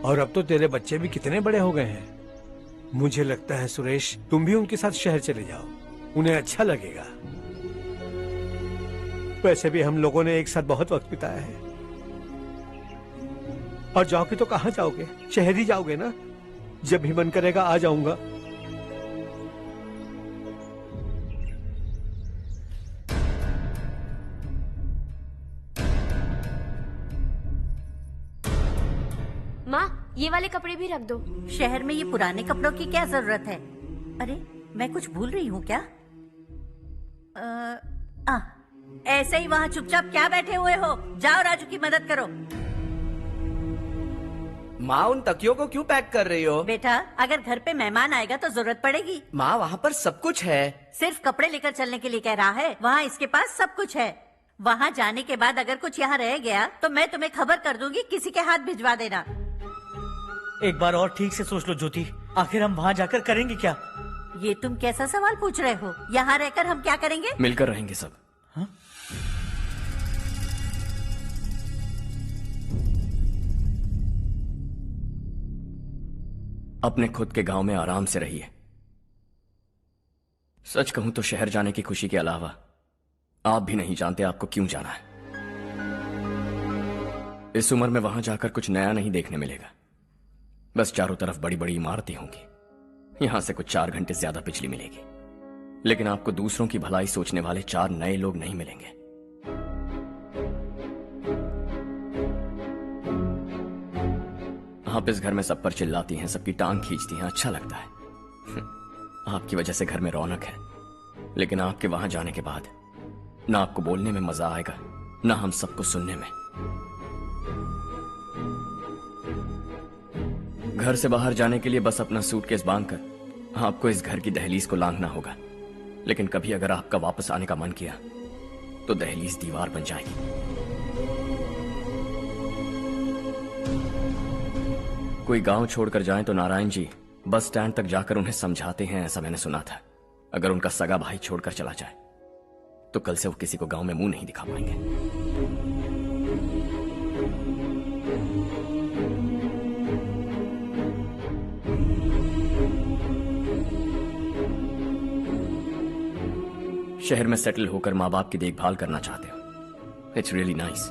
L: और अब तो तेरे बच्चे भी कितने बड़े हो गए हैं। मुझे लगता है सुरेश, तुम भी उनके साथ शहर चले जाओ, उन्हें अच्छा लगेगा। वैसे भी हम लोगों ने एक साथ बहुत वक्त बिताया है। और जाओगे तो कहाँ जाओगे? शहर ही जाओगे ना? जब भी मन करेगा आ जाऊंगा।
K: माँ, ये वाले कपड़े भी रख दो।
R: शहर में ये पुराने कपड़ों की क्या जरूरत है? अरे, मैं कुछ भूल रही हूँ क्या? ऐसे ही वहाँ चुपचाप क्या बैठे हुए हो? जाओ राजू की मदद करो।
B: माँ, उन तकियों को क्यों पैक कर रही हो?
R: बेटा, अगर घर पे मेहमान आएगा तो जरूरत पड़ेगी।
B: माँ, वहाँ पर सब कुछ है।
R: सिर्फ कपड़े लेकर चलने के लिए कह रहा है? वहाँ इसके पास सब कुछ है। वहाँ जाने के बाद अगर कुछ यहाँ रह गया तो मैं तुम्हें खबर कर दूंगी, किसी के हाथ भिजवा देना।
N: एक बार और ठीक से सोच लो ज्योति, आखिर हम वहाँ जाकर करेंगे क्या?
R: ये तुम कैसा सवाल पूछ रहे हो? यहाँ रहकर हम क्या करेंगे?
E: मिलकर रहेंगे सब।
N: हाँ?
E: अपने खुद के गांव में आराम से रहिए। सच कहूं तो शहर जाने की खुशी के अलावा आप भी नहीं जानते आपको क्यों जाना है। इस उम्र में वहां जाकर कुछ नया नहीं देखने मिलेगा। बस चारों तरफ बड़ी बड़ी इमारतें होंगी। यहां से कुछ 4 घंटे ज्यादा बिजली मिलेगी, लेकिन आपको दूसरों की भलाई सोचने वाले 4 नए लोग नहीं मिलेंगे। आप इस घर में सब पर चिल्लाती हैं, सबकी टांग खींचती हैं, अच्छा लगता है। आपकी वजह से घर में रौनक है, लेकिन आपके वहां जाने के बाद ना आपको बोलने में मजा आएगा, ना हम सबको सुनने में। घर से बाहर जाने के लिए बस अपना सूटकेस बांधकर आपको इस घर की दहलीज को लांघना होगा, लेकिन कभी अगर आपका वापस आने का मन किया तो दहलीज दीवार बन जाएगी। कोई गांव छोड़कर जाए तो नारायण जी बस स्टैंड तक जाकर उन्हें समझाते हैं, ऐसा मैंने सुना था। अगर उनका सगा भाई छोड़कर चला जाए तो कल से वो किसी को गांव में मुंह नहीं दिखा पाएंगे। शहर में सेटल होकर माँ बाप की देखभाल करना चाहते हो, इट्स रियली नाइस,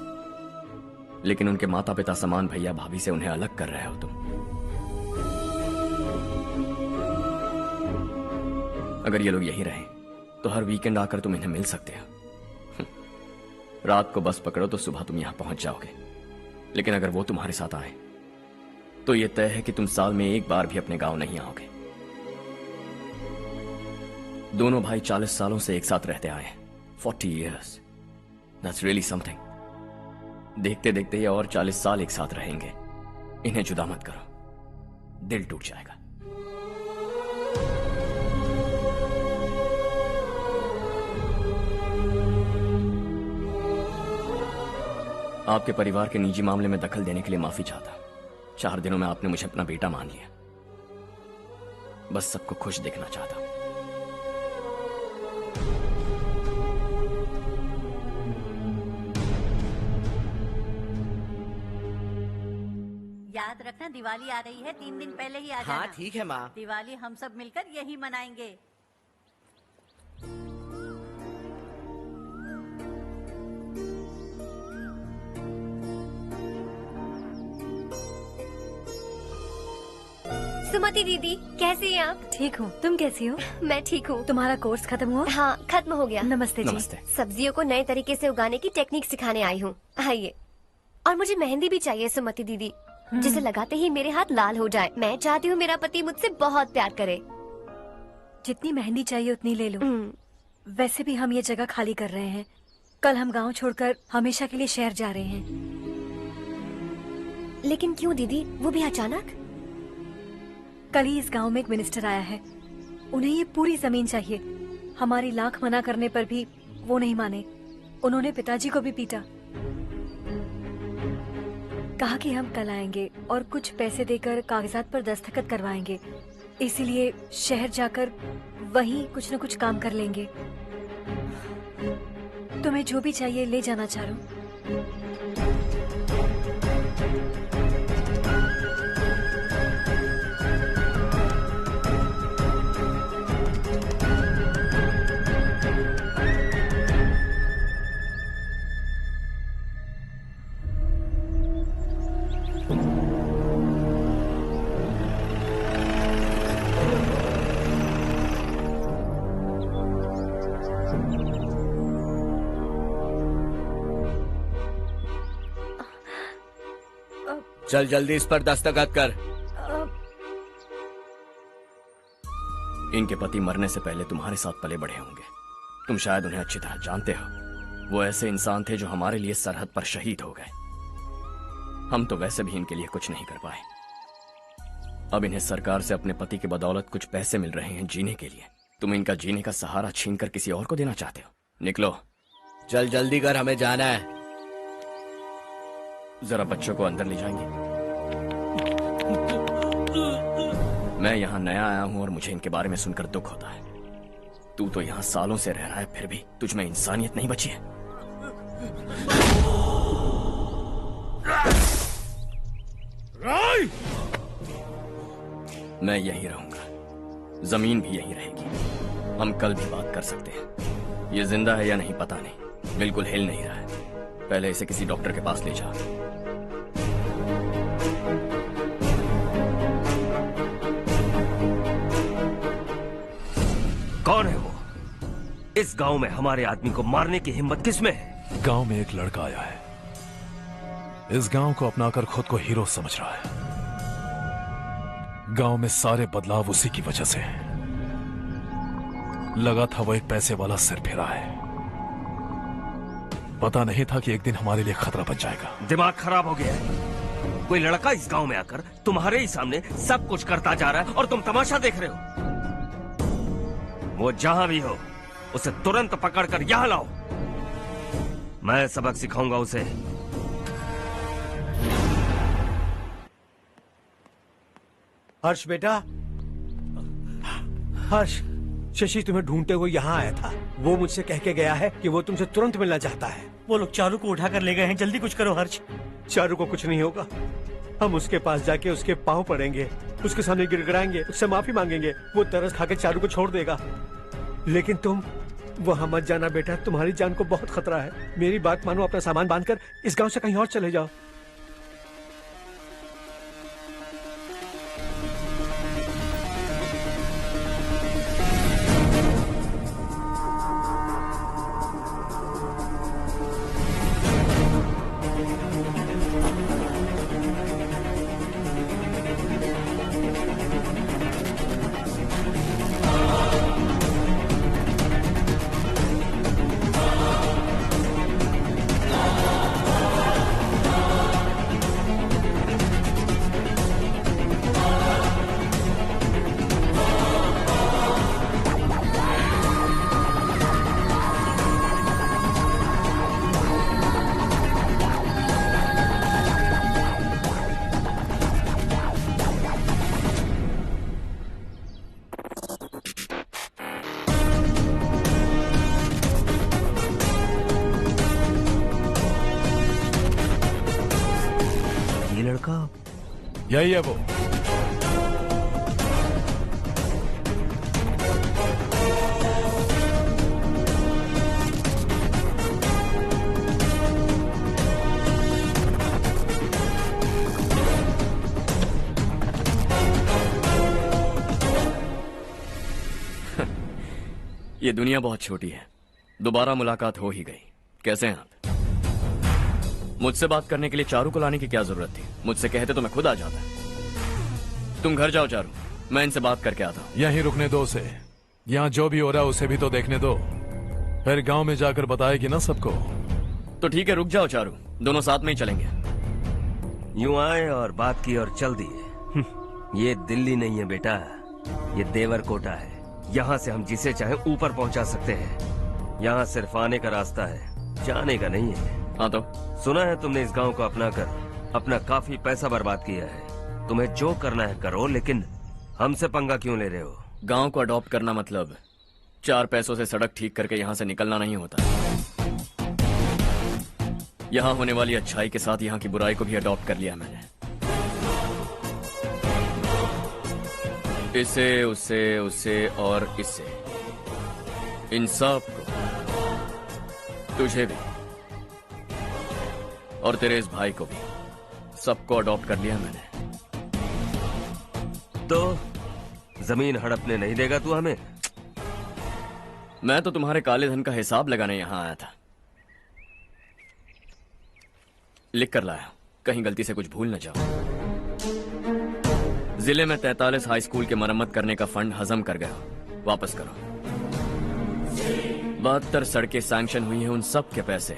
E: लेकिन उनके माता पिता समान भैया भाभी से उन्हें अलग कर रहे हो तुम। अगर ये लोग यहीं रहे तो हर वीकेंड आकर तुम इन्हें मिल सकते हो। रात को बस पकड़ो तो सुबह तुम यहां पहुंच जाओगे, लेकिन अगर वो तुम्हारे साथ आए तो ये तय है कि तुम साल में एक बार भी अपने गांव नहीं आओगे। दोनों भाई 40 सालों से एक साथ रहते आए, 40 years, that's really something। देखते देखते ये और 40 साल एक साथ रहेंगे। इन्हें जुदा मत करो, दिल टूट जाएगा। आपके परिवार के निजी मामले में दखल देने के लिए माफी चाहता। 4 दिनों में आपने मुझे अपना बेटा मान लिया। बस सबको खुश देखना चाहता।
R: याद रखना, दिवाली आ रही है, 3 दिन पहले ही आ जाना।
B: हाँ ठीक है माँ।
R: दिवाली हम सब मिलकर यही मनाएंगे।
D: सुमति दीदी, कैसी हैं आप?
F: ठीक हूँ, तुम कैसी हो?
D: मैं ठीक हूँ।
F: तुम्हारा कोर्स खत्म हुआ?
D: हाँ, खत्म हो गया।
F: नमस्ते जी।
E: नमस्ते।
D: सब्जियों को नए तरीके से उगाने की टेक्निक सिखाने आई हूँ। आइए। और मुझे मेहंदी भी चाहिए सुमति दीदी, जिसे लगाते ही मेरे हाथ लाल हो जाए। मैं चाहती हूँ मेरा पति मुझसे बहुत प्यार करे।
F: जितनी मेहंदी चाहिए उतनी ले लो। वैसे भी हम ये जगह खाली कर रहे हैं। कल हम गांव छोड़कर हमेशा के लिए शहर जा रहे हैं।
D: लेकिन क्यों दीदी, वो भी अचानक?
F: कल ही इस गांव में एक मिनिस्टर आया है, उन्हें ये पूरी जमीन चाहिए। हमारी लाख मना करने पर भी वो नहीं माने। उन्होंने पिताजी को भी पीटा। कहा कि हम कल आएंगे और कुछ पैसे देकर कागजात पर दस्तखत करवाएंगे। इसीलिए शहर जाकर वहीं कुछ न कुछ काम कर लेंगे। तुम्हें जो भी चाहिए ले जाना चारू।
E: चल जल्दी इस पर दस्तखत कर। इनके पति मरने से पहले तुम्हारे साथ पले बढ़े होंगे। तुम शायद उन्हें अच्छी तरह जानते हो। वो ऐसे इंसान थे जो हमारे लिए सरहद पर शहीद हो गए। हम तो वैसे भी इनके लिए कुछ नहीं कर पाए। अब इन्हें सरकार से अपने पति की बदौलत कुछ पैसे मिल रहे हैं जीने के लिए। तुम इनका जीने का सहारा छीनकर किसी और को देना चाहते हो। निकलो।
U: चल जल्दी कर, हमें जाना है।
E: जरा बच्चों को अंदर ले जाएंगे। मैं यहाँ नया आया हूँ और मुझे इनके बारे में सुनकर दुख होता है। तू तो यहाँ सालों से रह रहा है, फिर भी तुझ में इंसानियत नहीं बची है। मैं यहीं रहूंगा, जमीन भी यहीं रहेगी। हम कल भी बात कर सकते हैं। ये जिंदा है या नहीं पता नहीं, बिल्कुल हिल नहीं रहा है। पहले इसे किसी डॉक्टर के पास ले जा।
T: कौन है वो? इस गांव में हमारे आदमी को मारने की हिम्मत किसमें है?
I: गांव में एक लड़का आया है, इस गांव को अपनाकर खुद को हीरो समझ रहा है। गांव में सारे बदलाव उसी की वजह से हैं। लगा था वो एक पैसे वाला सिरफिरा है। पता नहीं था कि एक दिन हमारे लिए खतरा बन जाएगा।
T: दिमाग खराब हो गया है। कोई लड़का इस गांव में आकर तुम्हारे ही सामने सब कुछ करता जा रहा है और तुम तमाशा देख रहे हो। वो जहां भी हो उसे तुरंत पकड़कर यहां लाओ। मैं सबक सिखाऊंगा उसे।
L: हर्ष बेटा, हर्ष, शशि तुम्हें ढूंढते हुए यहाँ आया था। वो मुझसे कह के गया है कि वो तुमसे तुरंत मिलना चाहता है।
N: वो लोग चारू को उठाकर ले गए हैं, जल्दी कुछ करो हर्ष।
L: चारू को कुछ नहीं होगा। हम उसके पास जाके उसके पांव पड़ेंगे, उसके सामने गिड़गिड़ाएंगे, उससे माफी मांगेंगे। वो तरस खा के चारू को छोड़ देगा। लेकिन तुम वहां मत जाना बेटा, तुम्हारी जान को बहुत खतरा है। मेरी बात मानो, अपना सामान बांधकर इस गांव से कहीं और चले जाओ।
I: यही है वो।
E: ये दुनिया बहुत छोटी है। दोबारा मुलाकात हो ही गई। कैसे हैं आप? मुझसे बात करने के लिए चारू को लाने की क्या जरूरत थी? मुझसे कहते तो मैं खुद आ जाता। तुम घर जाओ चारू, मैं इनसे बात करके आता हूँ।
I: यहीं रुकने दो उसे। यहाँ जो भी हो रहा है उसे भी तो देखने दो। फिर गांव में जाकर बताएगी ना सबको।
E: तो ठीक है, रुक जाओ चारू, दोनों साथ में ही चलेंगे।
T: यूं आए और बात की और चल दिए। ये दिल्ली नहीं है बेटा, ये देवरकोटा है। यहाँ से हम जिसे चाहे ऊपर पहुँचा सकते हैं। यहाँ सिर्फ आने का रास्ता है, जाने का नहीं है।
E: हाँ तो
T: सुना है तुमने इस गांव को अपना कर अपना काफी पैसा बर्बाद किया है। तुम्हें जो करना है करो, लेकिन हमसे पंगा क्यों ले रहे हो?
E: गांव को अडॉप्ट करना मतलब 4 पैसों से सड़क ठीक करके यहाँ से निकलना नहीं होता। यहाँ होने वाली अच्छाई के साथ यहाँ की बुराई को भी अडॉप्ट कर लिया मैंने। इसे, उससे, उससे और इससे, इन सब को, तुझे भी और तेरे इस भाई को भी, सबको अडॉप्ट कर लिया मैंने।
T: तो जमीन हड़पने नहीं देगा तू हमें?
E: मैं तो तुम्हारे काले धन का हिसाब लगाने यहां आया था। लिख कर लाया, कहीं गलती से कुछ भूल न जाओ। जिले में 43 हाई स्कूल के मरम्मत करने का फंड हजम कर गया, वापस करो। 72 सड़कें सैंक्शन हुई हैं, उन सब के पैसे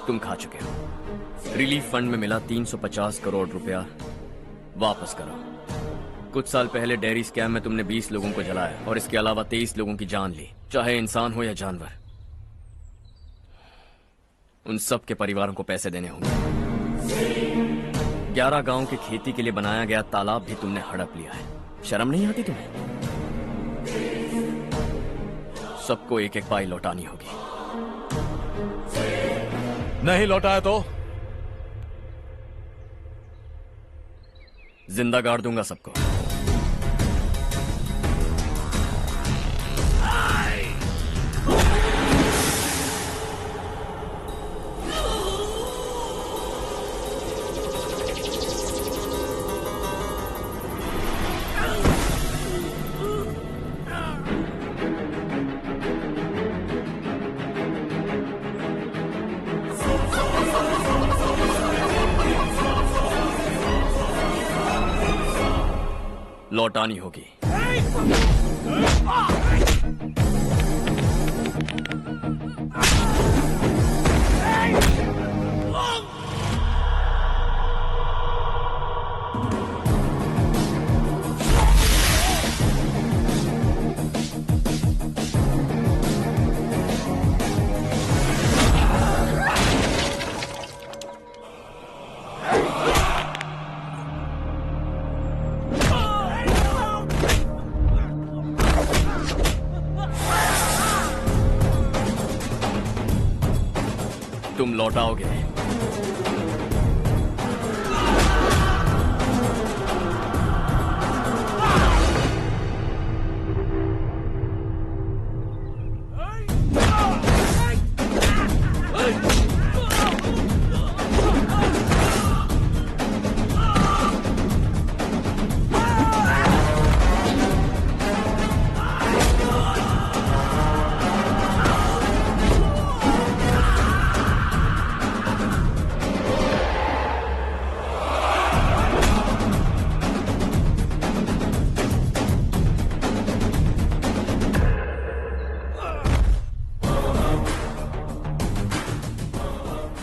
E: तुम खा चुके हो। रिलीफ फंड में मिला 350 करोड़ रुपया, वापस करो। कुछ साल पहले डेयरी स्कैम में तुमने 20 लोगों को जलाया और इसके अलावा 23 लोगों की जान ली, चाहे इंसान हो या जानवर। उन सब के परिवारों को पैसे देने होंगे। 11 गांव की खेती के लिए बनाया गया तालाब भी तुमने हड़प लिया है। शर्म नहीं आती तुम्हें? सबको एक एक पाई लौटानी होगी।
I: नहीं लौटाया तो
E: जिंदा गाड़ दूंगा सबको। लौटानी होगी। तुम लौटाओगे।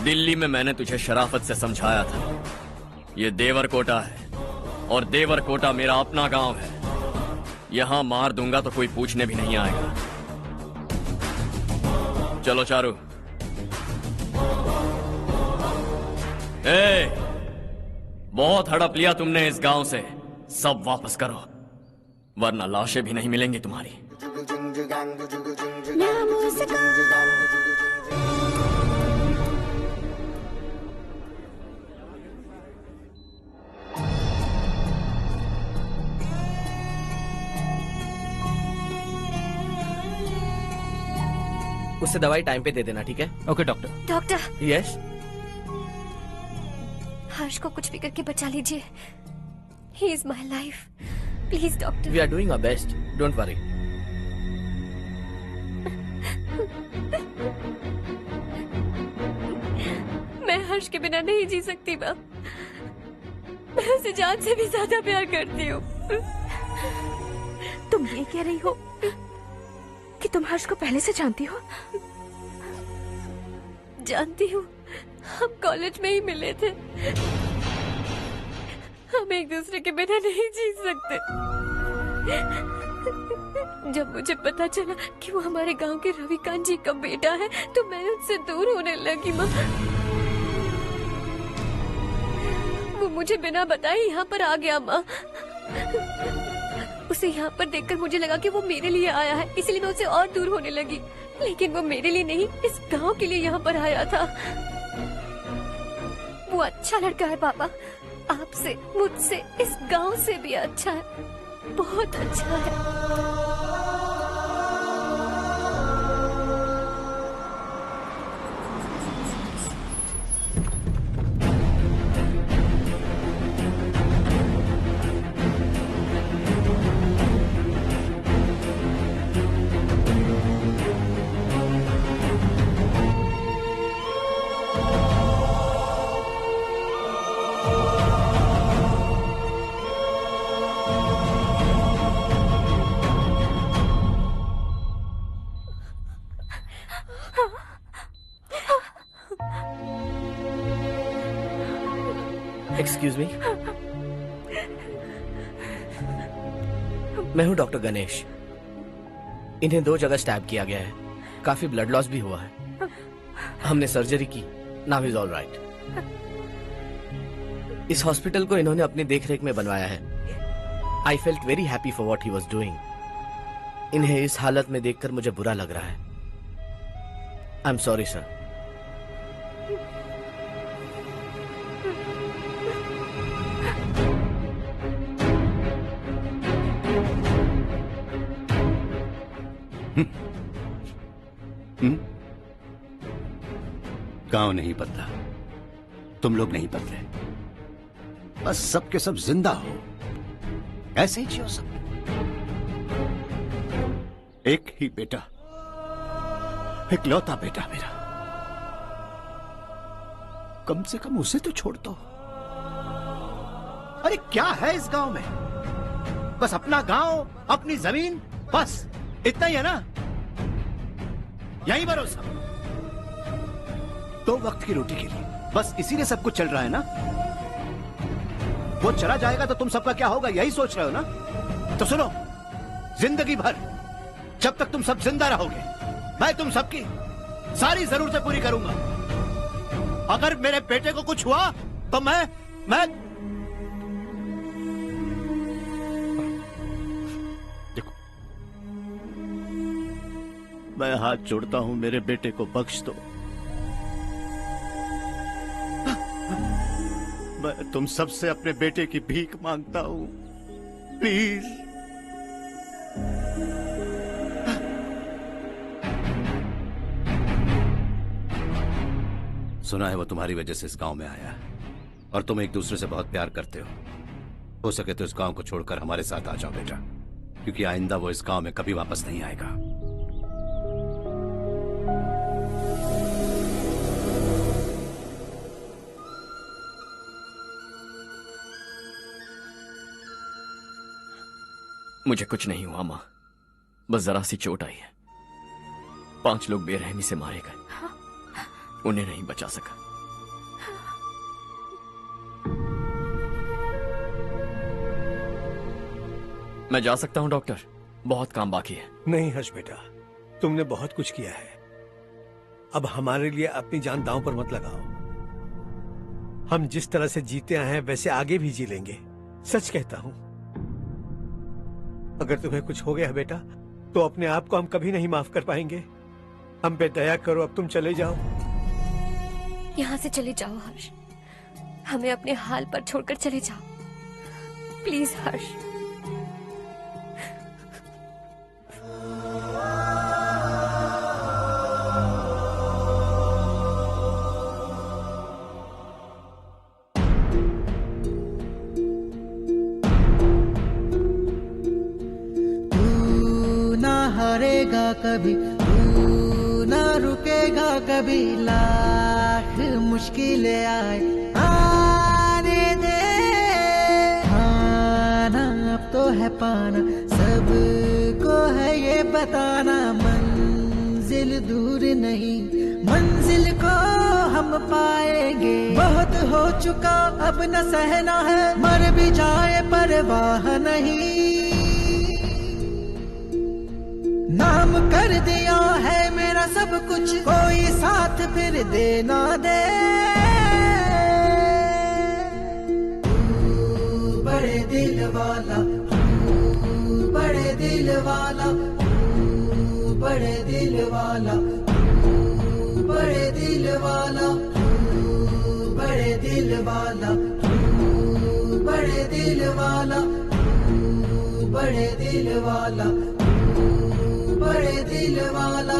E: दिल्ली में मैंने तुझे शराफत से समझाया था, ये देवरकोटा है और देवरकोटा मेरा अपना गांव है। यहां मार दूंगा तो कोई पूछने भी नहीं आएगा। चलो चारू। बहुत हड़प लिया तुमने इस गांव से, सब वापस करो वरना लाशें भी नहीं मिलेंगी तुम्हारी।
B: उससे दवाई टाइम पे दे देना, ठीक है?
N: Okay doctor.
D: Doctor.
B: Yes.
D: Harsh को कुछ भी करके बचा लीजिए। He is my life, please doctor.
B: We are doing our best, don't worry.
D: मैं हर्ष के बिना नहीं जी सकती माँ। मैं उसे जान से भी ज्यादा प्यार करती हूँ।
M: तुम ये कह रही हो कि तुम हर्ष को पहले से जानती हो?
D: जानती हूँ, हम कॉलेज में ही मिले थे।
F: हम एक दूसरे के बिना नहीं जी सकते। जब मुझे पता चला कि वो हमारे गांव के रविकांत जी का बेटा है तो मैं उससे दूर होने लगी माँ। वो मुझे बिना बताए यहाँ पर आ गया माँ। उसे यहाँ पर देखकर मुझे लगा कि वो मेरे लिए आया है, इसलिए मैं उससे और दूर होने लगी। लेकिन वो मेरे लिए नहीं, इस गांव के लिए यहाँ पर आया था। वो अच्छा लड़का है पापा, आपसे, मुझसे, इस गांव से भी अच्छा है, बहुत अच्छा है।
B: एक्सक्यूज मी, मैं हूँ डॉक्टर गणेश। इन्हें 2 जगह स्टैब किया गया है, काफी ब्लड लॉस भी हुआ है। हमने सर्जरी की, नाउ इज ऑल राइट। इस हॉस्पिटल को इन्होंने अपनी देखरेख में बनवाया है। I felt very happy for what he was doing. इन्हें इस हालत में देखकर मुझे बुरा लग रहा है। I am sorry sir.
H: गांव नहीं बदला, तुम लोग नहीं बदले, बस सबके सब जिंदा हो, ऐसे ही जियो सब। एक ही बेटा, इकलौता बेटा मेरा, कम से कम उसे तो छोड़ दो। अरे क्या है इस गांव में? बस अपना गांव, अपनी जमीन, बस इतना ही है ना? यही भरोसा, 2 वक्त की रोटी के लिए, बस इसीलिए सब कुछ चल रहा है ना? वो चला जाएगा तो तुम सबका क्या होगा, यही सोच रहे हो ना? तो सुनो, जिंदगी भर जब तक तुम सब जिंदा रहोगे, मैं तुम सबकी सारी जरूरतें पूरी करूंगा। अगर मेरे बेटे को कुछ हुआ तो मैं देखो, मैं हाथ जोड़ता हूं, मेरे बेटे को बख्श दो। मैं तुम सबसे अपने बेटे की भीख मांगता हूं, प्लीज। सुना है वो तुम्हारी वजह से इस गांव में आया है और तुम एक दूसरे से बहुत प्यार करते हो सके तो इस गांव को छोड़कर हमारे साथ आ जाओ बेटा, क्योंकि आइंदा वो इस गांव में कभी वापस नहीं आएगा।
E: मुझे कुछ नहीं हुआ माँ, बस जरा सी चोट आई है। 5 लोग बेरहमी से मारे गए, उन्हें नहीं बचा सका। मैं जा सकता हूं डॉक्टर, बहुत काम बाकी है।
L: नहीं हर्ष बेटा, तुमने बहुत कुछ किया है, अब हमारे लिए अपनी जान दांव पर मत लगाओ। हम जिस तरह से जीते आए हैं वैसे आगे भी जी लेंगे, सच कहता हूं। अगर तुम्हें कुछ हो गया बेटा तो अपने आप को हम कभी नहीं माफ कर पाएंगे। हम पे दया करो, अब तुम चले जाओ।
F: यहाँ से चले जाओ हर्ष, हमें अपने हाल पर छोड़कर चले जाओ, प्लीज हर्ष।
G: हारेगा कभी, तू ना रुकेगा कभी, लाख मुश्किलें आए आने दे। खाना अब तो है पाना, सबको है ये बताना, मंजिल दूर नहीं, मंजिल को हम पाएंगे। बहुत हो चुका अब न सहना है, मर भी जाए परवाह नहीं। नाम कर दिया है मेरा सब कुछ, कोई साथ फिर दे ना दे। बड़े दिल वाला, बड़े दिल वाला, बड़े दिल वाला, बड़े दिल वाला, बड़े दिल वाला, बड़े दिल वाला, बड़े दिल वाला, बड़े दिल वाला।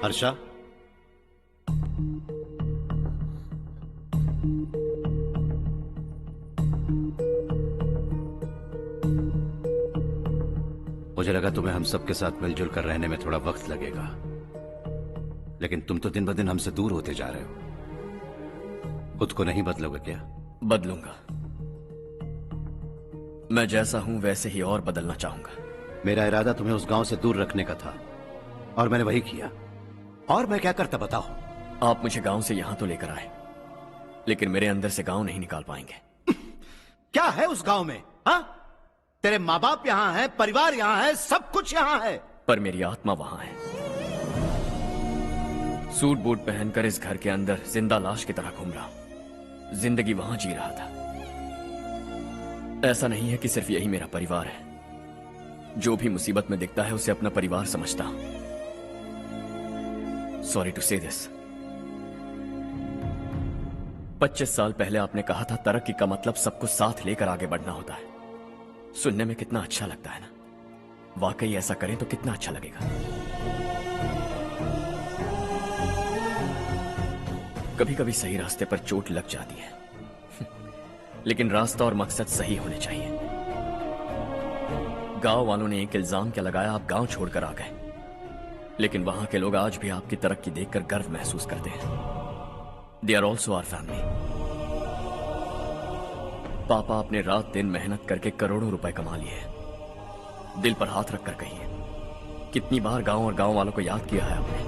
H: हर्षा, मुझे लगा तुम्हें हम सबके साथ मिलजुल कर रहने में थोड़ा वक्त लगेगा, लेकिन तुम तो दिन ब दिन हमसे दूर होते जा रहे हो। खुद को नहीं बदलोगे क्या?
E: बदलूंगा। मैं जैसा हूं वैसे ही और बदलना चाहूंगा।
H: मेरा इरादा तुम्हें उस गांव से दूर रखने का था और मैंने वही किया। और मैं क्या करता बताओ?
E: आप मुझे गांव से यहां तो लेकर आए, लेकिन मेरे अंदर से गांव नहीं निकाल पाएंगे।
H: क्या है उस गांव में? हाँ, तेरे माँ बाप यहां हैं, परिवार यहां है, सब कुछ यहां है, पर
E: मेरी आत्मा वहां है। सूट बूट पहनकर इस घर के अंदर जिंदा लाश की तरह घूम रहा हूं। जिंदगी वहां जी रहा था। ऐसा नहीं है कि सिर्फ यही मेरा परिवार है। जो भी मुसीबत में दिखता है उसे अपना परिवार समझता हूं। सॉरी टू से दिस। 25 साल पहले आपने कहा था तरक्की का मतलब सबको साथ लेकर आगे बढ़ना होता है। सुनने में कितना अच्छा लगता है ना? वाकई ऐसा करें तो कितना अच्छा लगेगा। कभी कभी सही रास्ते पर चोट लग जाती है, लेकिन रास्ता और मकसद सही होने चाहिए। गांव वालों ने एक इल्जाम क्या लगाया, आप गांव छोड़कर आ गए, लेकिन वहां के लोग आज भी आपकी तरक्की देखकर गर्व महसूस करते हैं। They are also our family. पापा आपने रात दिन मेहनत करके करोड़ों रुपए कमा लिए हैं। दिल पर हाथ रखकर कहिए, कितनी बार गांव और गांव वालों को याद किया है आपने?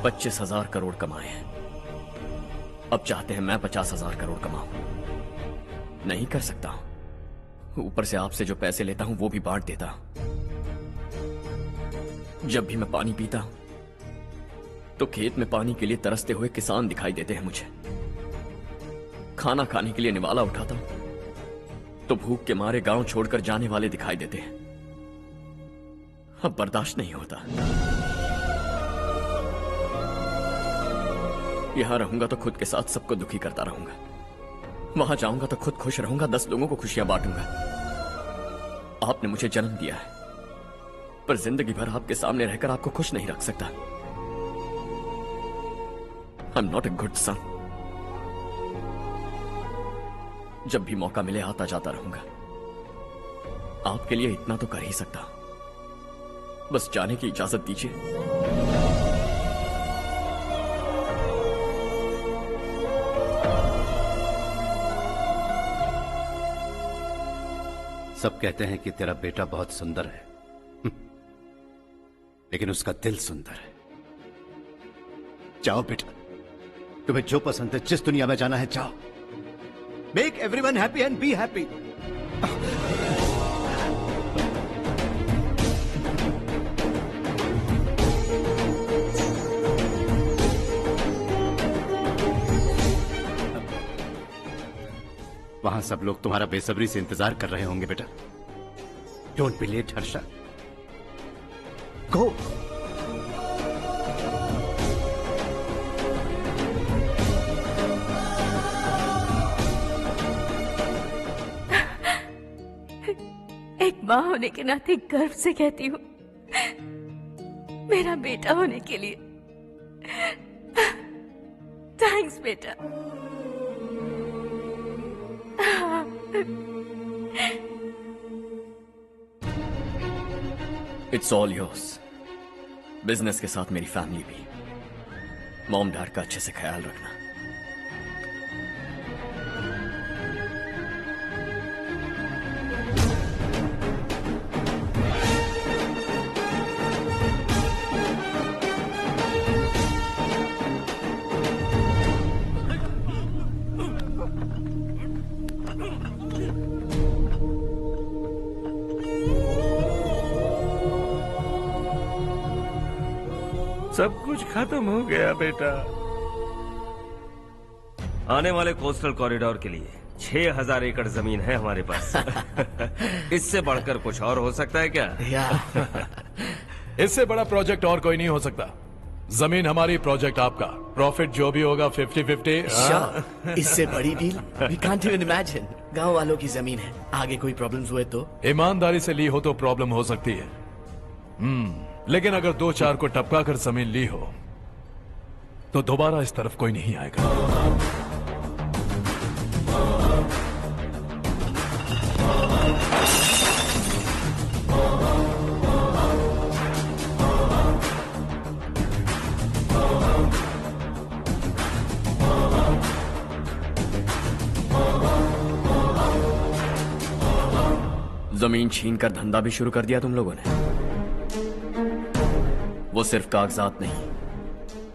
E: $25,000 करोड़ कमाए हैं। अब चाहते हैं मैं 50,000 करोड़ कमाऊं। नहीं कर सकता हूं। ऊपर से आपसे जो पैसे लेता हूं वो भी बांट देता हूं। जब भी मैं पानी पीता हूं तो खेत में पानी के लिए तरसते हुए किसान दिखाई देते हैं मुझे। खाना खाने के लिए निवाला उठाता हूं तो भूख के मारे गांव छोड़कर जाने वाले दिखाई देते हैं। अब बर्दाश्त नहीं होता। यहां रहूंगा तो खुद के साथ सबको दुखी करता रहूंगा। वहां जाऊंगा तो खुद खुश रहूंगा, 10 लोगों को खुशियां बांटूंगा। आपने मुझे जन्म दिया है, पर जिंदगी भर आपके सामने रहकर आपको खुश नहीं रख सकता। I am not a good son. जब भी मौका मिले आता जाता रहूंगा। आपके लिए इतना तो कर ही सकता हूं। बस जाने की इजाजत दीजिए।
H: सब कहते हैं कि तेरा बेटा बहुत सुंदर है, लेकिन उसका दिल सुंदर है। जाओ बेटा, तुम्हें जो पसंद है, जिस दुनिया में जाना है जाओ। Make everyone happy and be happy. वहां सब लोग तुम्हारा बेसब्री से इंतजार कर रहे होंगे बेटा। डोंट बी लेट हर्षा, गो।
M: एक माँ होने के नाते गर्व से कहती हूँ, मेरा बेटा होने के लिए थैंक्स बेटा।
E: It's all yours. बिजनेस के साथ मेरी फैमिली भी। मॉम डैड का अच्छे से ख्याल रखना।
T: सब कुछ खत्म हो गया बेटा। आने वाले कोस्टल कॉरिडोर के लिए 6000 एकड़ जमीन है हमारे पास। इससे बढ़कर कुछ और हो सकता है क्या?
I: इससे बड़ा प्रोजेक्ट और कोई नहीं हो सकता। जमीन हमारी, प्रोजेक्ट आपका। प्रॉफिट जो भी होगा 50-50।
B: इससे बड़ी deal we can't even imagine. गांव वालों की जमीन है, आगे कोई प्रॉब्लम्स हुए तो?
I: ईमानदारी से ली हो तो प्रॉब्लम हो सकती है, लेकिन अगर 2-4 को टपका कर जमीन ली हो तो दोबारा इस तरफ कोई नहीं आएगा।
E: जमीन छीन कर धंधा भी शुरू कर दिया तुम लोगों ने। वो सिर्फ कागजात नहीं,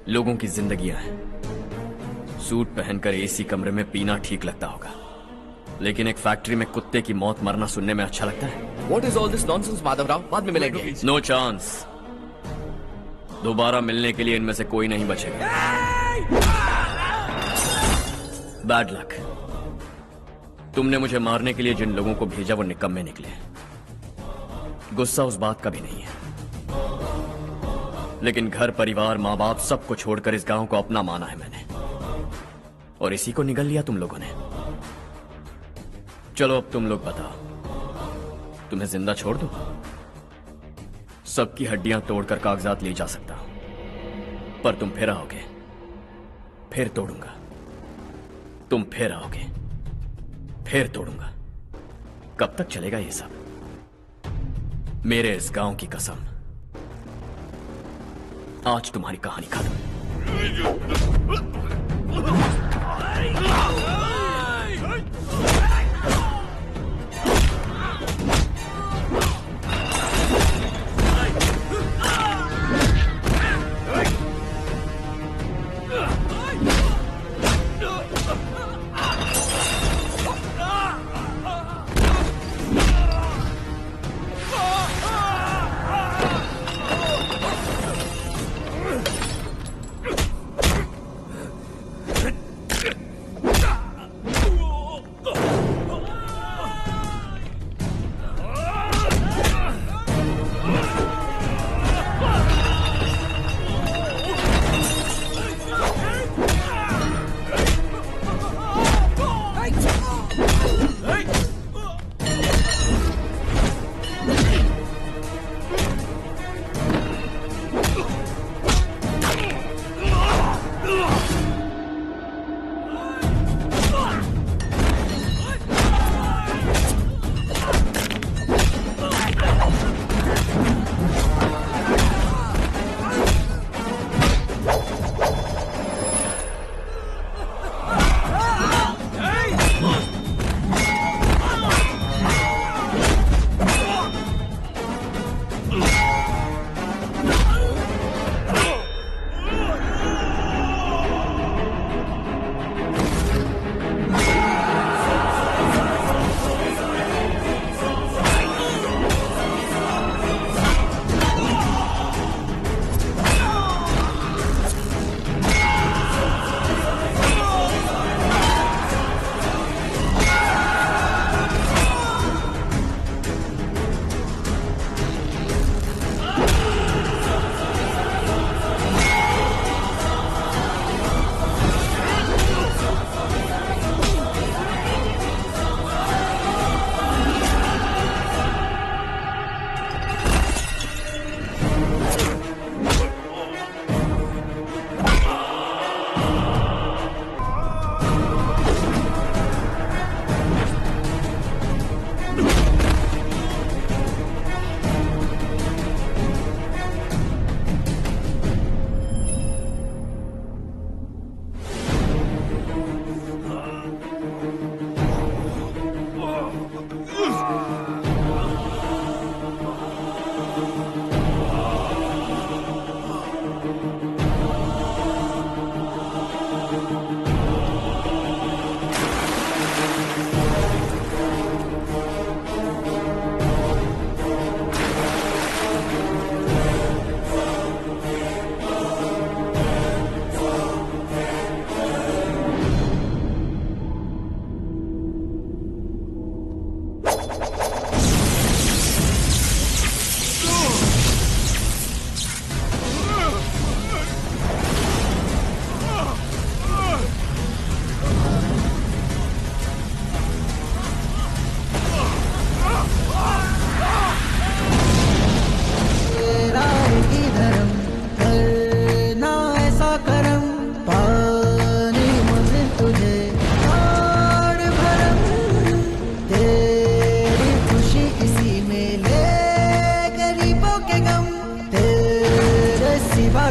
E: लोगों की जिंदगियां हैं। सूट पहनकर एसी कमरे में पीना ठीक लगता होगा, लेकिन एक फैक्ट्री में कुत्ते की मौत मरना सुनने में अच्छा लगता है।
B: What is all this nonsense, Madhavrao? बाद में मिलेंगे।
E: No chance. दोबारा मिलने के लिए इनमें से कोई नहीं बचेगा। Bad luck. तुमने मुझे मारने के लिए जिन लोगों को भेजा वो निकम्मे निकले। गुस्सा उस बात का भी नहीं है, लेकिन घर परिवार माँ बाप सबको छोड़कर इस गांव को अपना माना है मैंने, और इसी को निगल लिया तुम लोगों ने। चलो अब तुम लोग बताओ, तुम्हें जिंदा छोड़ दूं? सबकी हड्डियां तोड़कर कागजात ले जा सकता हूं, पर तुम फिर आओगे, फिर तोड़ूंगा। तुम फिर आओगे, फिर तोड़ूंगा। कब तक चलेगा ये सब? मेरे इस गांव की कसम, आज तुम्हारी कहानी खत्म।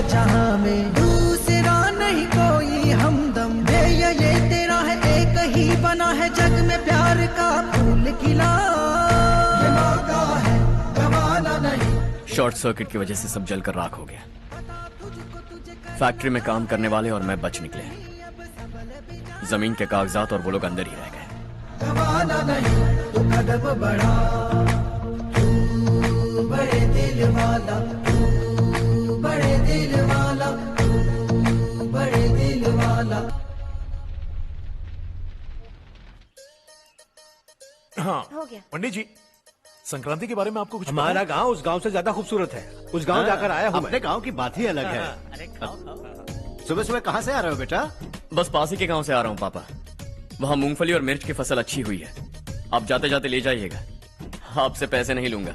G: जहां में दूसरा नहीं कोई हमदम है, ये तेरा है एक ही बना है जग में प्यार का फूल खिला, ये मौका है गवाना नहीं।
E: शॉर्ट सर्किट की वजह से सब जलकर राख हो गया। फैक्ट्री में काम करने वाले और मैं बच निकले। जमीन के कागजात और वो लोग अंदर ही रह गए।
G: गवाना नहीं तू कदम बढ़ा, तू बड़े दिल वाला, तू बड़े दिल वाला, तू बड़े दिल वाला।
I: हाँ
D: हो गया।
I: पंडित जी, संक्रांति के बारे में आपको कुछ पता
L: हमारा
I: है?
L: गांव उस गांव से ज्यादा खूबसूरत है। उस गांव जाकर आया हूँ मैं।
H: अपने गांव की बात ही अलग है। सुबह सुबह कहाँ से आ रहे हो बेटा?
E: बस पास ही के गांव से आ रहा हूँ पापा। वहाँ मूंगफली और मिर्च की फसल अच्छी हुई है। आप जाते जाते ले जाइएगा। आपसे पैसे नहीं लूंगा।